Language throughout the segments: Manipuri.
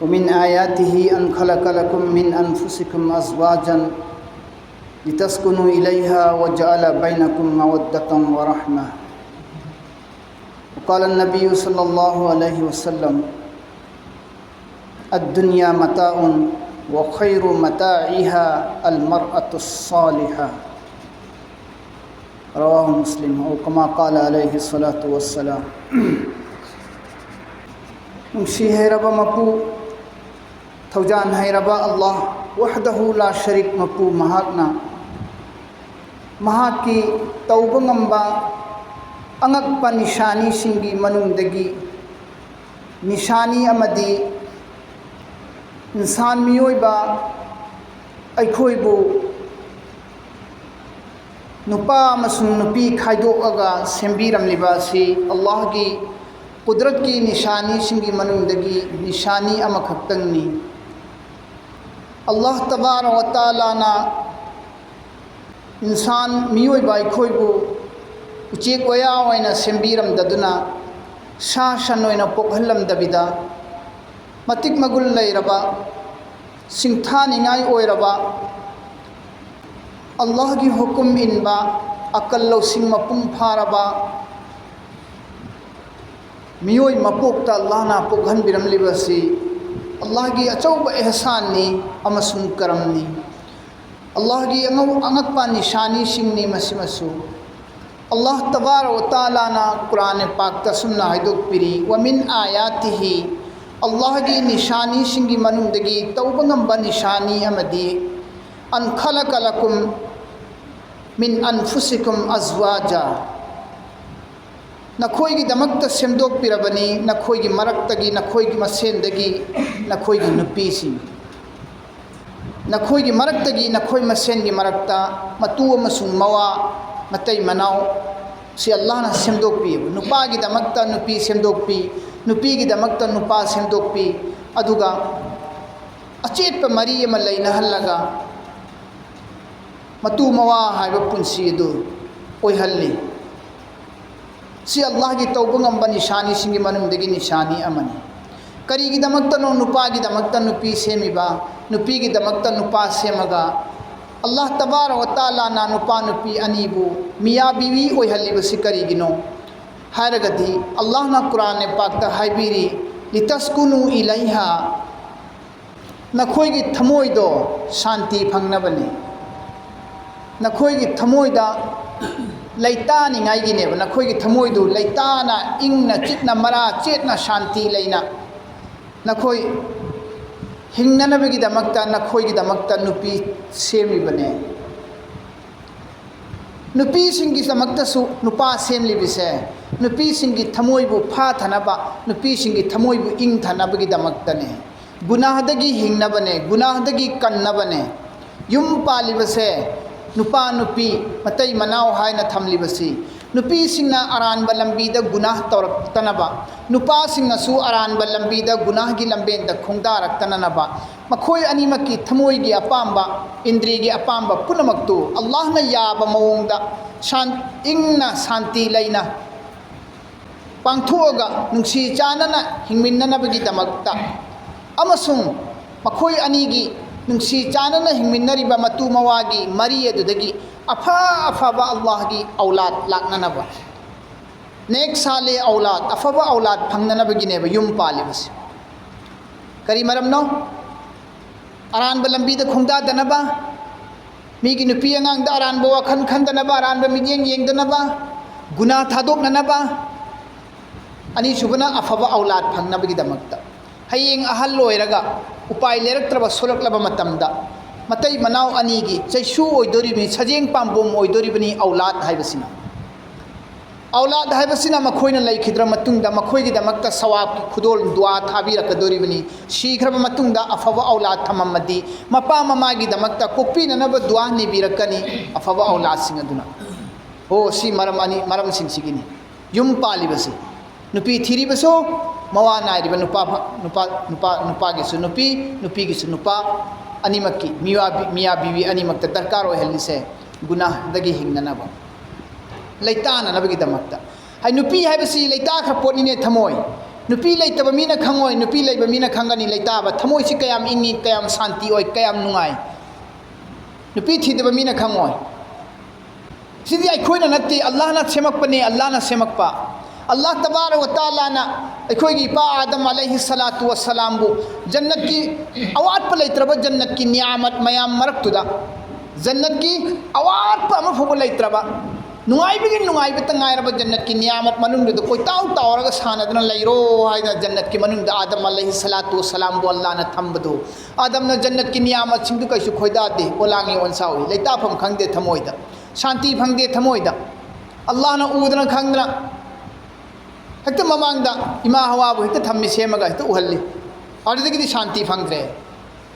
ومن آياته أن خلق لكم من أنفسكم أزواجا لتسكنوا إليها وجعل بينكم مودة ورحمة. وقال النبي صلى الله عليه وسلم: الدنيا متاع وخير متاعها المرأة الصالحة. رواه مسلم. أو كما قال عليه الصلاة والسلام. نمشي هيربا مپو थौजान हैरबा अल्लाह वहदहु ला शरीक मपू महाकना महाकी तौबंगंबा अंगकपा निशानी सिंगी मनुंगदगी निशानी अमदी इंसान मियोइबा अखोइबु नुपा अमसुंग नुपी खाइदोअगा सेंबीरमलिबासी अल्लाह की कुदरत की निशानी सिंगी मनुंगदगी निशानी अमखक्तंगनी अल्लाह तबारक व तआला ना इंसान मियोइबा अखोइबु उचेक वया ओइना सेंबीरमददुना सा सन ओइना पोखहलमदबिदा मतिक मगुल लैरबा सिंथानिंगाई ओइरबा अल्लाह की हुकुम इनबा अकल लौसिंग मपुंग फारबा मियोइ मपोक्ता अल्लाह ना पोखहनबिरमलिबसी अल्लाह की अचौब एहसान नी अमसुंग करमनी अल्लाह की अंगकपा निशानी सिंगनी मसिमसु अल्लाह तबारक व तआला ना कुरान पाक तसुन्ना हाइदोकपिरी वमिन आयातिही अल्लाह की निशानी सिंगी मनुंगदगी तौबंगंबा निशानी अमदी अन खलक लकुम मिन अनफुसिकुम अज़वाजा नखोई दमक्त सेमदोकपिरबनी नखोई मरक्तगी नखोई मसेंदगी नखोई नुपीसी नखोई मरक्तगी नखोई मसेंगी मरक्ता मतू अमसुंग मवा मतई मनाव से अल्लाह ना सेमदोकपी नुपागी दमक्त नुपी सेमदोकपी नुपीगी दमक्त नुपा सेमदोकपी अदुगा अचेत मरी अमा लैनहल्लगा मतू मवा हाइबा पुंसी अदु ओइहल्ली सी अल्लाह की तौबंगंबा निशानी सिंगी मनुंगदगी निशानी अमनी करीगिदमक्तनो नुपागिदमक्ता नुपी सेमिबा नुपीगिदमक्ता नुपा सेमगा अल्लाह तबारक व तआला ना नुपा नुपी अनीबु मिया बीवी ओइहल्लिबसी करीगिनो हायरगदी अल्लाह ना कुरान पाकता हाइबिरी लितस्कुनु इलैहा नखोइगी थमोइदो शांति फंगनबनी नखोइगी थमोइदा लैतानिंगाइगिनेब नखोइगी थमोइदु लैताना इंगना चितना मरा चेतना शांति लैना नखोइ हिंगननबगिदमक्ता नखोइगिदमक्ता नुपी सेमिबने नुपीसिंगिदमक्तासु नुपा सेमलिबिसे नुपीसिंगी थमोइबु फाथनबा नुपीसिंगी थमोइबु इंगथनबगिदमक्तने गुनाहदगी हिंगनबने गुनाहदगी कन्नबने युम पालिबसे नुपा नुपी मतई मनाव हायना थमलिबसी नुपीसिंगना अरानबा लंबीदा गुनाह तौरक्तनबा नुपासिंगसु अरानबा लंबीदा गुनाह की लंबेंदा खोंगदारक्तननबा मखोय अनिमकी थमोयगी अपांबा इंद्रियगी अपांबा पुनमक्तु अल्लाह ना याबा मवोंगदा इंगना शांति लैना पांथोगा नुंसी चानना हिंगमिन्ननबगिदमक्ता अमसुंग मखोय अनीगी नुंसी चानना हिंगमिन्नरिबा मतु मवागी मरी अदुदगी अफा अफाबा अल्लाह की औलाद लाकननबा नेक साले औलाद अफाबा औलाद फंगननबगिनेबा युम पालिबसी करी मरमनो अरानबा लंबीदा खोंगदादनबा मीगी नुपी अंगांगदा अरानबा वखन खंदनबा अरानबा मियेंग येंगदनबा गुनाह थादोकननबा अनि सुबना अफाबा औलाद फंगनबगिदमक्ता हयेंग अहल लोयरगा उपाय लेरक्त्रबा सोलक्लबा मतमदा मतई मनाव अनीगी चैसु ओइदोरिबनी सजेंग पाम्बोम ओइदोरिबनी औलाद हाइबसिना औलाद हाइबसिना मखोइना लैखिद्रा मतुंगदा मखोइगिदमक्ता सवाब की खुदोल दुआ थाबिरकदोरिबनी शीघ्रब मतुंगदा अफबा औलाद थममदी मपा ममागिदमक्ता कोक्पिननब दुआ निबिरकनी अफबा औलाद सिंग अदुना हो सी मरम अनि मरम सिंग सिगिनी युम पालिबसी नुपी थिरिबसो मवा नाइरिबा नुपागिसु नुपी नुपीगिसु नुपा अनिमक्की मिया बीवी अनिमक्ता दरकार ओइहल्लिसे गुनाहदगी हिंगननबा लैताननबगिदमक्ता हाय नुपी हाइबसी लैता खर पोटनिने थमोय नुपी लेतब मीना खंगोय नुपी लेब मीना खंगनी लेताब थमोइसि कयाम इंगी कयाम शांति ओय कयाम नुंगाई नुपी थीदब मीना खंगोय सिदी अखोइना नत्ती अल्लाह ना सेमकपने अल्लाह ना सेमकपा अल्लाह तबारक व तआला ना अखोइगी पा आदम अलैहि सलातु व सलाम बु जन्नत की अवात प लेत्रब जन्नत की नियामत मयाम मरक्तुदा जन्नत की अवात प अम फुब लेत्रब नुंगाइबगी नुंगाइब त गायरब जन्नत की नियामत मनुंग कोई ताउ तावरग सानदना लैरो हायदा जन्नत की मनुंग आदम अलैहि सलातु व सलाम बु अल्लाह ना थंबदो आदम ना जन्नत की नियामत सिंदु कैसु खोइदादे ओलांगी ओनसावी लेताफम खंगदे थमोइदा शांति फंगदे थमोइदा अल्लाह ना उदना खंगना हेक्ट ममांगदा इमा हवाबु हेक्ट थम्मि सेमगा हेक्ट उहल्ली अदुदगिदि शांति फंगद्रे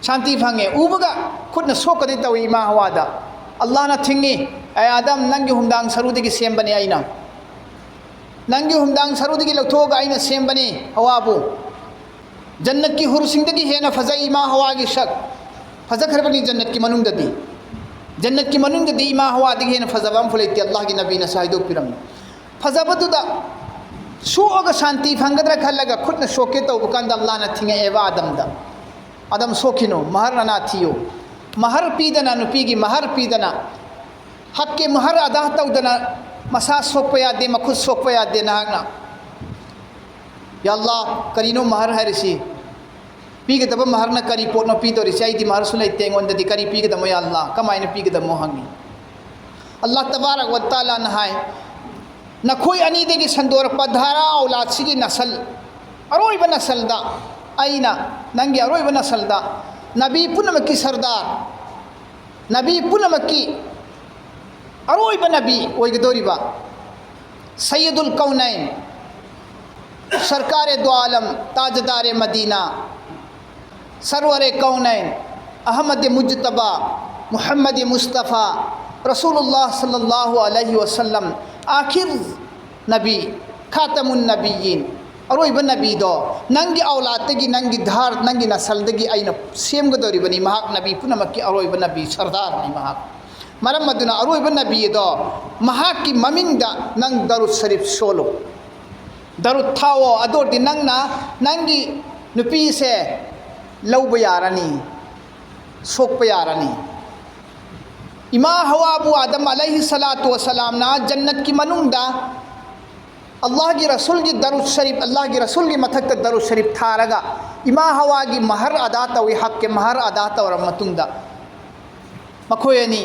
शांति फंगे उबगा खुदना सोकदे तवी इमा हवादा अल्लाह ना थिंगी ऐ आदम नंगी हुमदांग सरुदगी सेमबने आइना नंगी हुमदांग सरुदगी लौथोगा आइना सेमबने हवाबु जन्नत की हुरसिंगदगी हेना फजई इमा हवागी शक फजखरबनी जन्नत की मनुंगददी जन्नत की मनुंगददी इमा हवादगी हेना फजबम फुलैति अल्लाह की नबी ना साहिदो पिरम फजबदुदा सोगा शांति फंगद्रा खलगा खुदना सोके तो बुकांद अल्लाह ना थिंगे एवा आदमदा आदम सोखिनो महर ना थियो महर पीदना नुपीगी महर पीदना हक के महर अदा तौदना मसा सोप यादे मखुद सोप यादे नागना या अल्लाह करीनो महर हरिसी पीगदब महर ना करी पोटनो पीदोरिसी आइदि महर सुलैते एंगोंददि करी पीगदमो या अल्लाह कमायना पीगदमो हंगी अल्लाह तबारक व तआला ना हाय नखोई अनीदेगी संदोरप धारा औलाद सिगी नसल अरोइब नसलदा आइना नंगी अरोइब नसलदा नबी पुनमकी सरदार नबी पुनमकी अरोइब नबी ओइगदोरिबा सैयदुल कौनैन सरकार दो आलम ताजदार मदीना सरवर कौनैन अहमद मुज्तबा मुहम्मद मुस्तफ़ा रसूलुल्लाह सल्लल्लाहु अलैहि वसल्लम आखिर नबी खातमुन नबीयीन अरोइब नबी दो नंगी औलादगी नंगी धार नंगी नसलदगी आइना सेमगदोरिबनी महाक नबी पुनमकी अरोइब नबी सरदार नि महाक मरम मदुना अरोइब नबी दो महाक की ममिंगदा नंग दरुद शरीफ सोलो दरुद थाओ अदोरदि नंगना नंगी नुपी से लौब यारनी सोप यारनी इमा हवाबु आदम अलैहि सलातु वसलाम ना जन्नत की मनुंगदा अल्लाह की रसूल की दरुद शरीफ अल्लाह की रसूल की मथक दरुद शरीफ थारगा इमा हवा की महर अदा तवी हक के महर अदा तवर मतुंगदा मखोयनी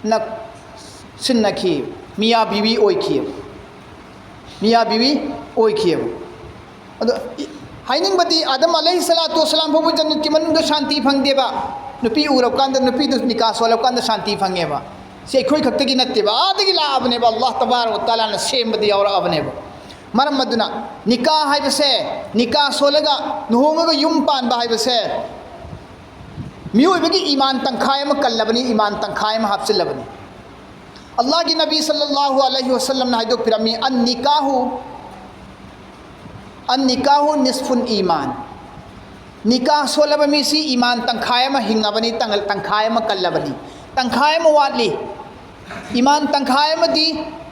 न सिन्नखी मियाँ बीवी ओइखी मियाँ बीवी ओइखी अदो हाइनिंगबदी आदम अलैहि सलातु वसलाम फुबु जन्नत की मनुंगदा शांति फंगदेबा नुपी उरबकांद नुपी निकाह सोलबकांद शांति फंगेबा से अखोई खक्तगी नत्तेबा आदगी लाबनेबा अल्लाह तबारक व तआला ने सेमबदी और अबनेबा मरम मदुना निकाह हाइबसे निकाह सोलगा नुहोंगगा युम पानबा हाइबसे मियोइबगी ईमान तंखाय म कल्लबनी ईमान तंखाय म हाफसिलबनी अल्लाह की नबी सल्लल्लाहु अलैहि वसल्लम ने हाइदो पिरमी अन निकाहु निस्फुन ईमान निकाह सोलब मिसी ईमान तंखाय म हिंगबनी तंगल तंखाय म कल्लबनी तंखाय म वाटली ईमान तंखाय म दी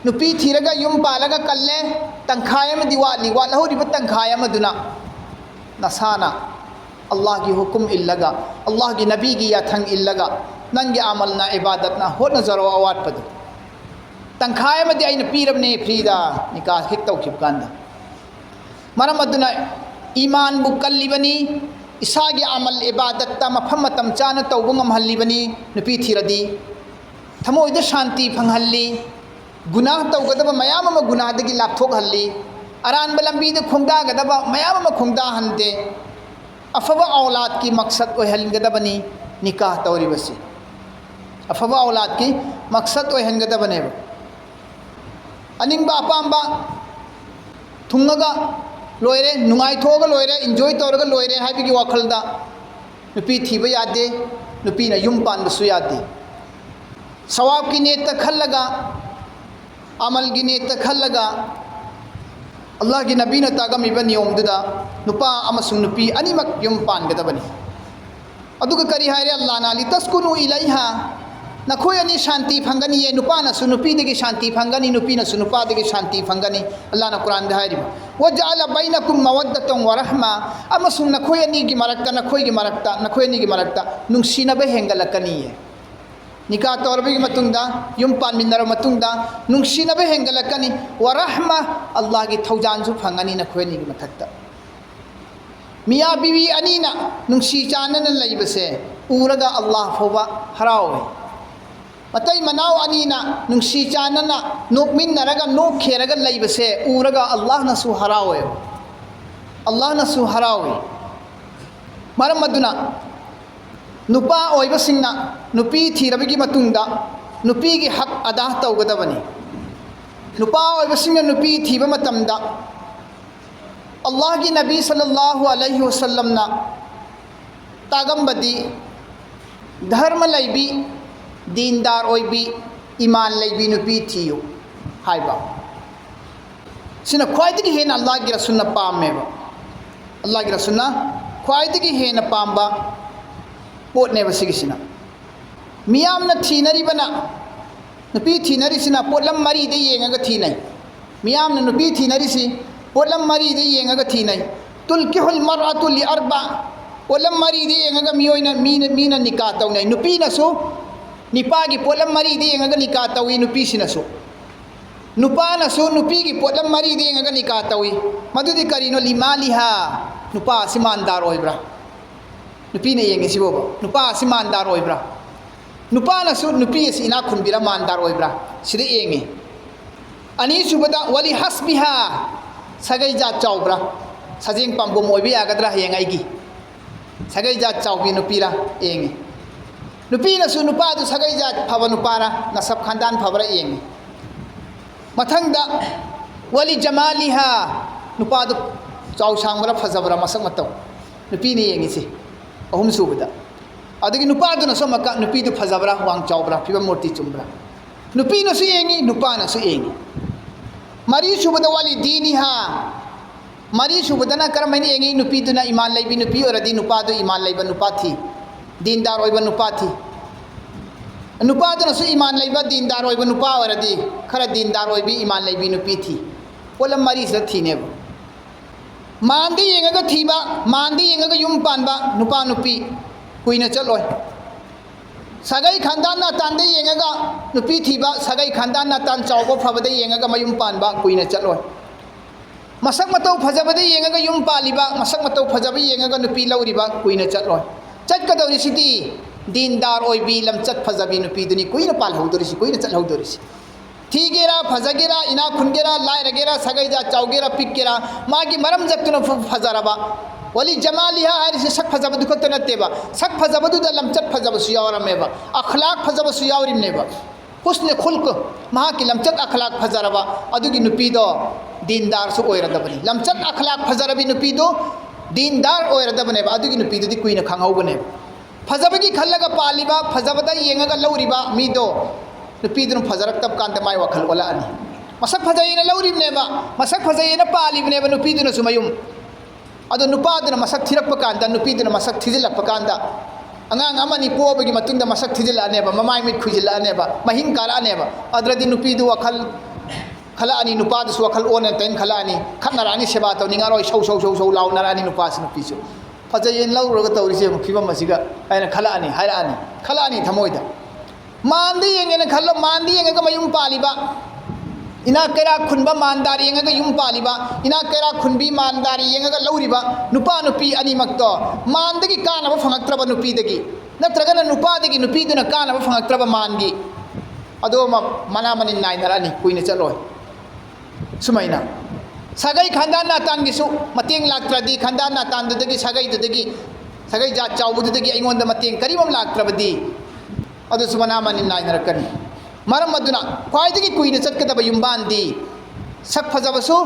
नुपी थीरगा युम पालगा कल्ले तंखाय म दी वाटली वालहौरिब तंखाय म दुना नसाना अल्लाह की हुकुम इल्लगा अल्लाह की नबी की याथंग इल्लगा नंगे अमल ना इबादत ना हो नजरो अवाट पद तंखाय म दी आइन पीरबने फ्रीदा निकाह हिक तौखिब कांदा मरम अदुना ईमान बु कल्लिबनी इसागी अमल इबादत मफम मतम चान तौब ngमहल्लिबनी नुपी थीरदी थमोइद शांति फंगहल्ली गुनाह तौगदब मयाम म गुनाहदगी लापथोकहल्ली अरानब लंबीद खुंगदागदब मयाम म खुंगदाहंदे अफवा औलाद की मकसद ओहलगदबनी निकाह तौरिबसी अफवा औलाद की मकसद ओहलगदबनेब अनिंगबा अपांबा थुंगगा लोयरे नुंगाई थोगा लोयरे इंजॉय तौरगा लोयरे हाइबिगी वाखलदा नुपी थीबा यादे नुपी ना युम पानबसु यादे सवाब की नेत खल्लगा अमल की नेत खल्लगा अल्लाह की नबी ने तागमिबा नियमदुदा नुपा अमसुंग नुपी अनिमक युम पानगदबनी अदुगा करी हायरे अल्लाह ना लितस्कुनु इलैहा नखोय अनि शांति फंगनी ये नुपा ना सुनुपी देगी शांति फंगनी नुपी ना सुनुपा देगी शांति फंगनी अल्लाह ना कुरान दे हायरिबा वजअल बैनकुम मवद्दतन व रहमा अमसुंग नखोय अनीगी मरक्ता नखोयगी मरक्ता नुंगसिनबे हेंगलकनिये निका तौरबी मतुंगदा युम पानमिनर मतुंगदा नुंगसिनबे हेंगलकनी व रहमा अल्लाह की थौजानसु फंगनी नखोय अनीगी मथक्ता मिया बीवी अनीना नुंगसी चानन लैबसे उरगा अल्लाह फोबा हरावे मतई मनाव अनीना नुंगसी चानना नोकमिन्नरगा नोखेरगा लैबसे उरगा अल्लाह नसु हरावे मरम मदुना नुपा ओइबसिंगना नुपी थीरबगी मतुंगदा नुपीगी हक अदा तौगदबनी नुपा ओइबसिंगना नुपी थीबा मतमदा अल्लाह की नबी सल्लल्लाहु अलैहि वसल्लम ना तागंबदी धर्म लैबी दीनदार ओइबी ईमान लैबी नुपी थियो हाइबा सिना ख्वाइदगी हेन अल्लाह की रसूल ना पामेबा अल्लाह की रसूल ना ख्वाइदगी हेन पाम्बा पोटनेबा सिगिसिना मियामना थीनरिबना नुपी थीनरिसिना पोटलम मरी दे येंगा थीनै मियामना नुपी थीनरिसि पोटलम मरी दे येंगा थीनै तुलकिहुल मरअतु लिअरबा पोटलम मरी दे येंगा मीना निकाह तौनै नुपीनसु निपागी पोटलम मरी दे येंगा निकाह तौई नुपीसिनसु नुपानसु नुपीगी पोटलम मरी दे येंगा निकाह तौई मदुदि करिनो लिमालिहा नुपा सिमानदार ओइब्रा नुपी ने येंगे सिबोबा नुपा सिमानदार ओइब्रा नुपानसु नुपी सि इना खुनबिरा मानदार ओइब्रा सिदे येंगे अनि सुबदा वली हस्बिहा सगै जात चाउब्रा सजेंग पाम्बोम ओइबि आगद्रा येंगाइगी सगै जात चाउबि नुपीरा येंगे नुपीनसु नुपादु सगै जात फबा नुपारा नसब खानदान फबरा येंगे मथंगदा वली जमालिहा नुपादु चाउ सांगबरा फजबरा मसक मतौ नुपीने येंगिसि अहुम सुबदा अदगी नुपादुना सोमका नुपीदु फजबरा वांग चाउब्रा फिबा मूर्ति चुम्ब्रा नुपीनसु येंगी नुपानसु येंगी मरी सुबदा वाली दीनिहा मरी सुबदना करमैनि येंगी नुपीदुना ईमान लैबी नुपी ओरदी नुपादु ईमान लैबा नुपा थी दीनदार ओइबा नुपा थी नुपादुनसु ईमान लैबा दीनदार ओइबा नुपा ओरदी खरा दीनदार ओइबी ईमान लैबी नुपी थी पोलम मरी से थीनेबा मांदी येंगा थीबा मांदी येंगा युम पानबा नुपा नुपी कुइना चलोय सगै खानदान ना तांदे येंगा नुपी थीबा सगै खानदान ना तान चाउबो फबदे येंगा मयुम पानबा कुइना चलोय मसक मतौ फजबदे येंगा युम पालिबा मसक मतौ फजबे येंगा नुपी लौरिबा कुइना चलोय चटकदौरी सिटी दीनदार ओइबी लमचत फजबी नुपी दुनी कुइना पालहौदोरिसि कुइना चलहौदोरिसि थीगेरा फजगेरा इना खुनगेरा लायरगेरा सगैजा चाउगेरा पिक्केरा मागी मरम जत्तुना फजरबा वली जमालिहा हारिसे सक फजबदु खत्त नत्तेबा सक फजबदुदा लमचत फजबसु यावरमेबा अखलाक फजबसु यावरिमनेबा हुस्न खुल्क महा की लमचत अखलाक फजरबा अदुगी नुपीदो दीनदार सु ओइरदबनी लमचत अखलाक फजरबी नुपीदो दीनदार ओइरदबनेबा अदुगी नुपीदुदी कुइना खांगौबने फजबगी खल्लगा पालिबा फजबदा येंगा लौरिबा मीदो नुपीदुन फजरक तब कांत माय वखल ओलानी मसक फजयेना लौरिबनेबा मसक फजयेना पालिबनेबा नुपीदुन सुमयुम अदो नुपादुन मसक थिरक्प कांदा नुपीदुन मसक थिजिलक्प कांदा अंगांग अमनी पोबगी मतुंदा मसक थिजिलानेबा ममाय मिट खुजिलानेबा महिं कालानेबा अद्रदि नुपीदु वखल खलानी नुपादुस वखल ओने तैन खलानी खनरानी सेवा तौनिंगारोय सौ सौ सौ सौ लाउनारानी नुपास नुपीसु फजयेन लौरगा तौरिसे फिबम मसिगा आइना खलानी हायरानी खलानी थमोइदा मांदी येंगेना खल्लो मांदी येंगा मयुम पालिबा इना केरा खुनबा मानदारी येंगा युम पालिबा इना केरा खुनबी मानदारी येंगा लौरिबा नुपा नुपी अनिमक्तो मानदगी कानबा फंगक्त्रबा नुपीदगी नत्रगना नुपादगी नुपीदुना कानबा फंगक्त्रबा मानगी अदो मना मनिन नाइनरानी कुइना चलोय सुमाइना सगै खानदान नातानगिसु मतेंग लाक्त्रदी खानदान नातानदुदगी सगै जात चाउबुदुदगी अइंगोंदा मतेंग करिमम लाक्त्रबदी अदु सुमना मनिन नाइनरकनी मरम मदुना ख्वाइदगी कुइना चटकदबा युम्बानदी सक फजबसु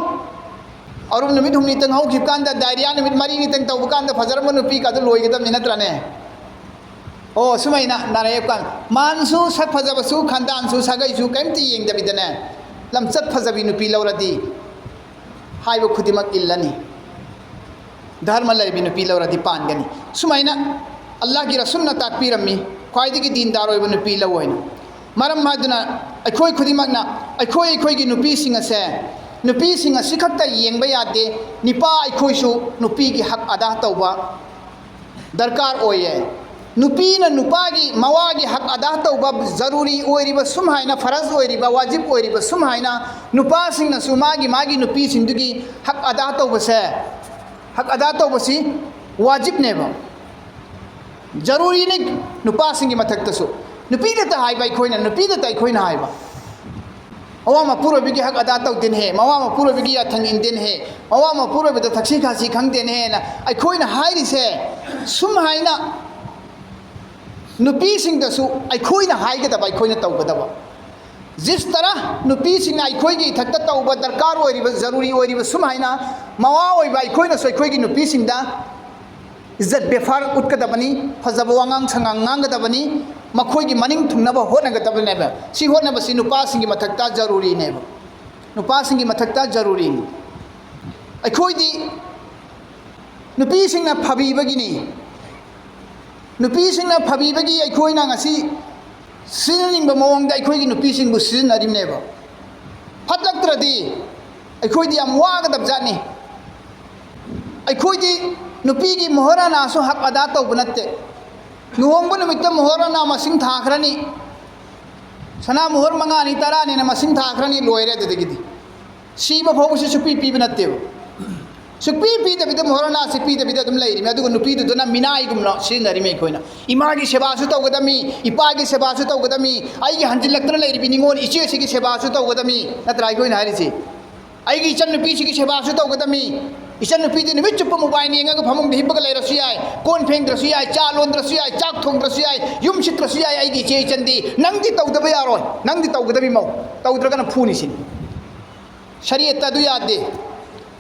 अरुम नुमित हुमनी तंग हौखिब कांदा डायरिया नुमित मरी नि तंग तौब कांदा फजरम नुपी कादु लोइगदम नत्रने ओ सुमाइना नारायब कान मानसु सक फजबसु खानदानसु सगैसु कैमति येंगदबिदने लमचत फजबी नुपी लौरदी हाइब खुदिमक इल्लनी धर्म लैबी नुपी लौरदी पानगनी सुमाइना अल्लाह की रसूलना ताकपीरम्मी ख्वाइदगी दीनदार ओइब नुपी लौइना मरम मादुना अखोय खुदिमकना अखोय नुपी सिंगसे नुपीसिंग असि खक्ता येंबा यादे निपा अखोइसु नुपीगी हक अदा तौबा दरकार ओये नुपीना नुपागी मवागी हक अदा तौबा जरूरी ओइरिबा सुम हाइना फरज ओइरिबा वाजिब ओइरिबा सुम हाइना नुपासिंगना सुमागी मागी नुपीसिंदुगी हक अदा तौबसे हक अदा तौबसी वाजिब नेबा जरूरी ने नुपासिंगी मथक्तसु नुपीदता हाइबा अखोइना नुपीदता अखोइना हाइबा मवा मपुरबिगी हक अदा तौदिन है मवा मपुरबिगी अथंग इंदिन है मवा मपुरबिदा थक्सी खासी खंगदेन है ना अखोइना हाइरिसे सुम हाइना नुपीसिंगदसु अखोइना हाइगदबा अखोइना तौगदबा जिस तरह नुपीसिंग अखोइगी थक्ता तौबा दरकार ओइरिबा जरूरी ओइरिबा सुम हाइना मवा ओइबा अखोइना सो अखोइगी नुपीसिंगदा इज्जत बेफार उठकदबनी फजब वांगांग संगांग गांगदबनी मखोइगी मनिंग थुंगनबा होनगदबनेबा सि होनबसि नुपासिंगी मथक्ता जरूरी नेबा नुपासिंगी मथक्ता जरूरी नि अखोइदी नुपीसिंगना फबीबगिनी नुपीसिंगना फबीबगी अखोइना ngasi सिननिंग मवंगदा अखोइगी नुपीसिंगबु सिनरिमनेबा फतलक्त्रदी अखोइदी याम वागदब जानी अखोइदी नुपीगी मोहरानासु हक अदा तौब नत्ते नुहोंगबु नुमित्ता मोहराना मसिंग थाखरनी सना मोहर मंगानी तरानी ना मसिंग थाखरनी लोयरे ददगिदी सीबा फौबसु सुपी पीब नत्तेब सुपी पीदबिद मोहराना से पीदबिद अदुम लैरि मे अदुगु नुपीदुदना मिनाइगुमना सिनरि मे खोइना इमागी सेवासु तौगदमी इपागी सेवासु तौगदमी आइगी हंजिलक्तन लैरि बिनिंगोन इचे सिगी सेवासु तौगदमी नत्रा खोइना हारिसि आइगी चन नुपी सिगी सेवासु तौगदमी इचन नुपीदी निमित चुप मोबाइल येंगा फमुंग हिब्बग लेरसु याय कोन फेंगद्रसु याय चा लोंद्रसु याय चाक थोंद्रसु याय युम सित्रसु याय आइगी चे चंदी नंगदी तौदब यारोय नंगदी तौगदबी मौ तौद्रगन फूनिसिन शरीयत अदु यादे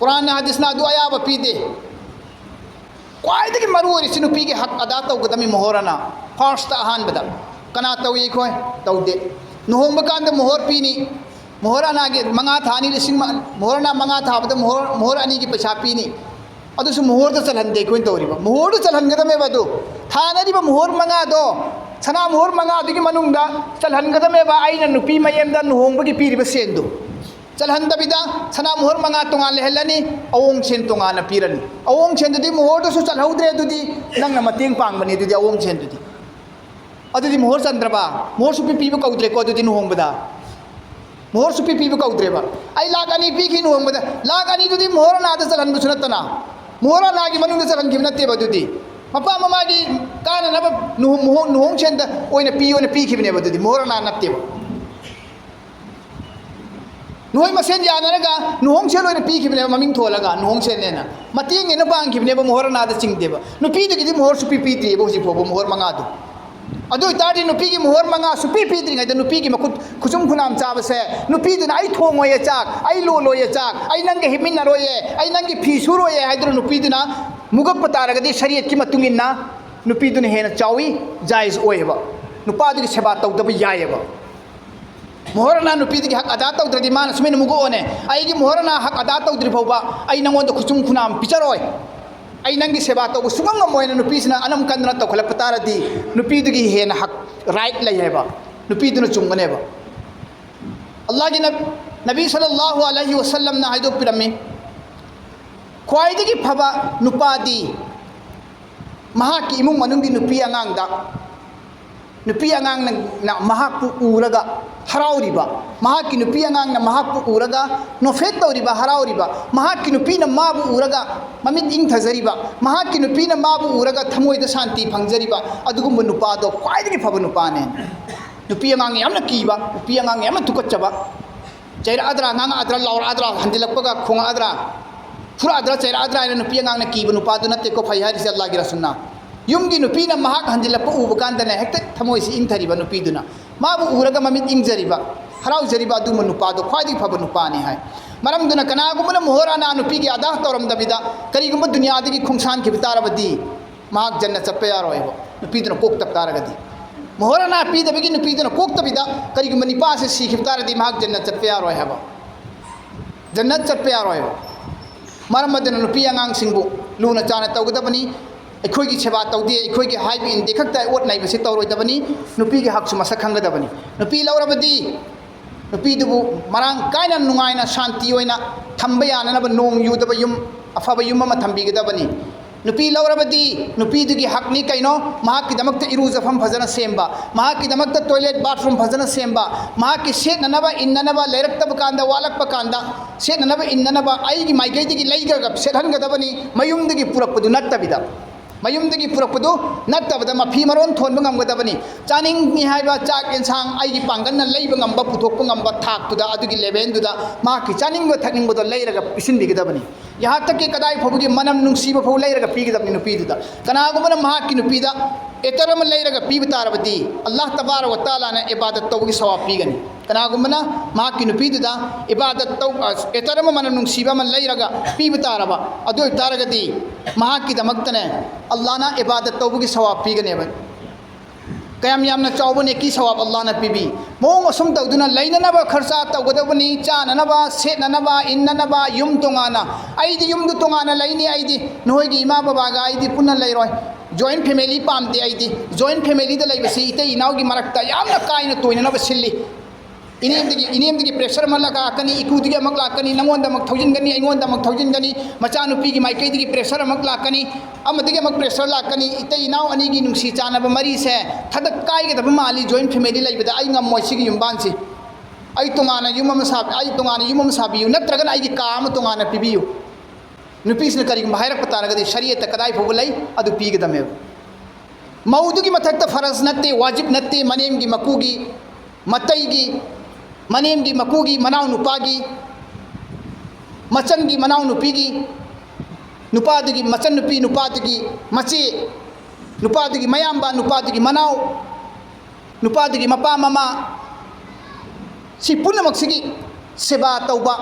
कुरान हदीसना अदु अयाब पीदे क्वाइदगी मरु ओरिसि नुपीगी हक अदा तौगदमी मोहरना फर्स्ट अहानबदा कना तौई खोय तौदे नुहोंब कांद मोहर पीनी मोहराना के मंगा थानी लिसिंग मोहराना मंगा थाबद मोहर अनी की पैसा पीनी अदुसु मोहर तो चलहंदे कोइन तौरिबा मोहर तो चलहनगदमे बदु थानरिबा मोहर मंगा दो सना मोहर मंगा दुगी मनुंगदा चलहनगदमे बा आइना नुपी मयेमदा नुहोंबगी पीरिबा सेंदु चलहंदबिदा सना मोहर मंगा तोंगा लेहलनी अवोंग सेन तोंगा न पीरनी अवोंग सेन दुदी मोहर तो सु चलहौद्रे दुदी नंगना मतेंग पांगबनी दुदी अवोंग सेन दुदी अदुदी मोहर चंद्रबा मोहर सुपी पीबा कौद्रे को दुदी नुहोंबदा मोहर सुपी पीब कौद्रेबा आई लाख अनी पीखी नुहोंबदा लाख अनी दुदी मोहर नाद चलहनबु सुनतना मोहर नागी मनुंग चलहनगिब नत्तेबा दुदी मपा ममागी काना नब नुहोंग सेंद ओइना पीखिबनेबा दुदी मोहर ना नत्तेबा नुहोय मसेन यानरगा नुहोंग सेन ओइना पीखिबनेबा ममिंग थोलगा नुहोंग सेनेना मतेंग एना पांगिबनेबा मोहर नाद चिंगदेबा नुपीदगिदी मोहर सुपी पीद्रिबा हुजि फोबो मोहर मंगादु अदु ताडी नुपीगी मोहर मंगा सुपी पीद्रिङैदा नुपीगी मखुत खुसुम खुनाम चाबसे नुपीदुना आई थोंगोये चाक आई लोलोये चाक आई नंगे हिमिन्नरोये आई नंगे फी सुरोये हाइदुना नुपीदुना मुगप तारगदी शरीयत की मतुंगिन्ना नुपीदुना हेना चावी जायज ओयबा नुपादुगी सेवा तौदब यायबा मोहरना नुपीदुगी हक अदा तौद्रदी मान सुमेन मुगोने आईगी मोहरना हक अदा तौद्रि फौबा आई नंगोंद खुसुम खुनाम पिचरोय आई नंगी सेवा तौब सुगंग मोयना नुपीसना अनम कंदना तौखलप तारदी नुपीदुगी हेना हक राइट लयेबा नुपीदुना चुंगनेबा अल्लाह की नबी सल्लल्लाहु अलैहि वसल्लम ना हाइदो पिरमे ख्वाइदगी फबा नुपादी महाकी इमुंग मनुंगी नुपी अंगांगदा नुपी अंगांग ना महाकु उरगा हराउरिबा महाकी नुपी अंगांग ना महाकु उरगा नोफेत तौरिबा हराउरिबा महाकी नुपी ना माबु उरगा ममित इंग थजरिबा महाकी नुपी ना माबु उरगा थमोइदा शांति फंगजरिबा अदुगुम नुपादो ख्वाइदगी फबा नुपाने नुपी अंगांग यामना कीबा नुपी अंगांग यामना तुकच्चबा चैरा अदरा ngang adra laur adra handilakpaga khong adra fura adra chera adra ina nupi ngang na kibu nupa du natte ko phai hari se Allah gi rasulna yumgi nupi na mahak handilakpa ubu kanda ne hekta thamoi si ing thariba nupi duna ma bu uraga mamit ing jariba harau jariba du nupa do khwadi phaba nupa ne hai maram duna kana gumna mohora na nupi gi adah toram dabida kari gum dunya digi khungsan ki bitarabadi mahak jannat chappe yaroibo nupi duna kok tak taragadi मोहरना पीदबगी नुपीदना कोक्तबिदा करिगुम निपा से सीखिबतारदी महाक जन्नत चटपे यारोय हबा जन्नत चटपे यारोय मरमदन नुपी अंगांग सिंगबु लुना चाना तौगदबनी अखोइगी सेवा तौदे अखोइगी हाइबि इन देखक्ता ओट नाइबसे तौरोयदबनी नुपीगी हकसु मसक खंगदबनी नुपी लौरबदी नुपीदुबु मरांग कायना नुंगाइना शांति ओइना थंबा याननबा नोंग युदबा युम अफबा युम अमा थंबीगदबनी नुपी लौरबदी नुपीदुगी हकनी कइनो महाकिदमक्ता इरुजफम फजना सेंबा महाकिदमक्ता टॉयलेट बाथरूम फजना सेंबा महाकि सेटननबा इन्ननबा लेरक्तब कांदा वालकप कांदा सेटननबा इन्ननबा आइगी माइगैदिगी लैगरगा सेटहनगदबनी मयुमदगी पुरकपदु नत्तबिदा मयुमदगी पुरकपदु नत्तबदा मफी मरोन थोनबा ngамगदबनी चानिंगनि हाइबा चाक एंसांग आइगी पांगनना लैबा ngamba पुथोकपा ngamba थाकतुदा अदुगी लेवेंदुदा माकि चानिंगबा थकनिंगबदो लैरगा पिसिनबिगदबनी यहाँ तक कि कदाई फबुगी मनम नुंसीब फौ लैरगा पीगदबनी नुपीदुदा कनागुमना महाकि नुपीदा एतरम लैरगा पीब तारबदी अल्लाह तबारक व तआला ने इबादत तौबगी सवाब पीगनी कनागुमना महाकि नुपीदुदा इबादत तौ एतरम मनम नुंसीबा मन लैरगा पीब तारबा अदु तारगदी महाकि दमक्तने अल्लाह ना इबादत तौबगी सवाब पीगनेबा कयाम यामना चावने की सवाब अल्लाह ना पीबी मोंग असुम तौदुना लैननबा खर्चा तौगदबनी चाननबा सेटननबा इन्ननबा युम तोंगाना आइदी युमदु तोंगाना लैनी आइदी नोइगी इमा बाबागा आइदी पुन्ना लैरोय जॉइंट फैमिली पामते आइदी जॉइंट फैमिली द लैबसी इते इनाउगी मरक्ता यामना काइना तोइननबा सिल्ली इनेमदगी प्रेशर मलका कनी इकुदगी अमक लाकनी नंगोंद अमक थौजिनगनी अइगोंद अमक थौजिनगनी मचानुपीगी माइकैदगी प्रेशर अमक लाकनी अमदगी अमक प्रेशर लाकनी इते इनाउ अनीगी नुंसी चानबा मरी से थदक काइगदबा माली जॉइंट फैमिली लैबदा आई ngam युम्बानसी आई तोंगाना युम अमा साब आई तोंगाना युम अमा साबियु नत्रगन आइगी का अमा तोंगाना पिबियु नुपीसना करिगुम हायरक पतारगदी शरीयत कदाई फोबु लै अदु पीगदमे मौदुगी मथक्ता फरज नत्ते वाजिब नत्ते मनेमगी मकुगी मतैगी मनेमगी मकुगी मनाउ नुपागी मचनगी मनाउ नुपीगी नुपादुगी मचन नुपी नुपादुगी मचे नुपादुगी मयाम्बा नुपादुगी मनाउ नुपादुगी मपा ममा सी पुनमक्सिगी सेवा तौबा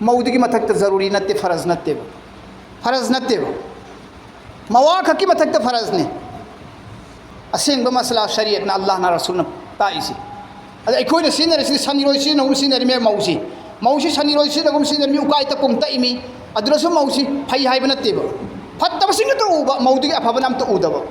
मौदुगी मथक्ता जरूरी नत्ते फरज नत्ते मवा खकी मथक्ता फरज ने असेंबा मसला शरीयत ना अल्लाह ना रसूल ना ताइसी अद अखोइना सिनरसि सनिरोइ सिनगुम सिनरिमे मौसी सनिरोइ सिनगुम सिनरिमे उकाइता कुमता इमी अदुरसु मौसी फै हाइबा नत्तेबा फत्तबसिंग तो उबा मौदुगी अफबा नाम तो उदबा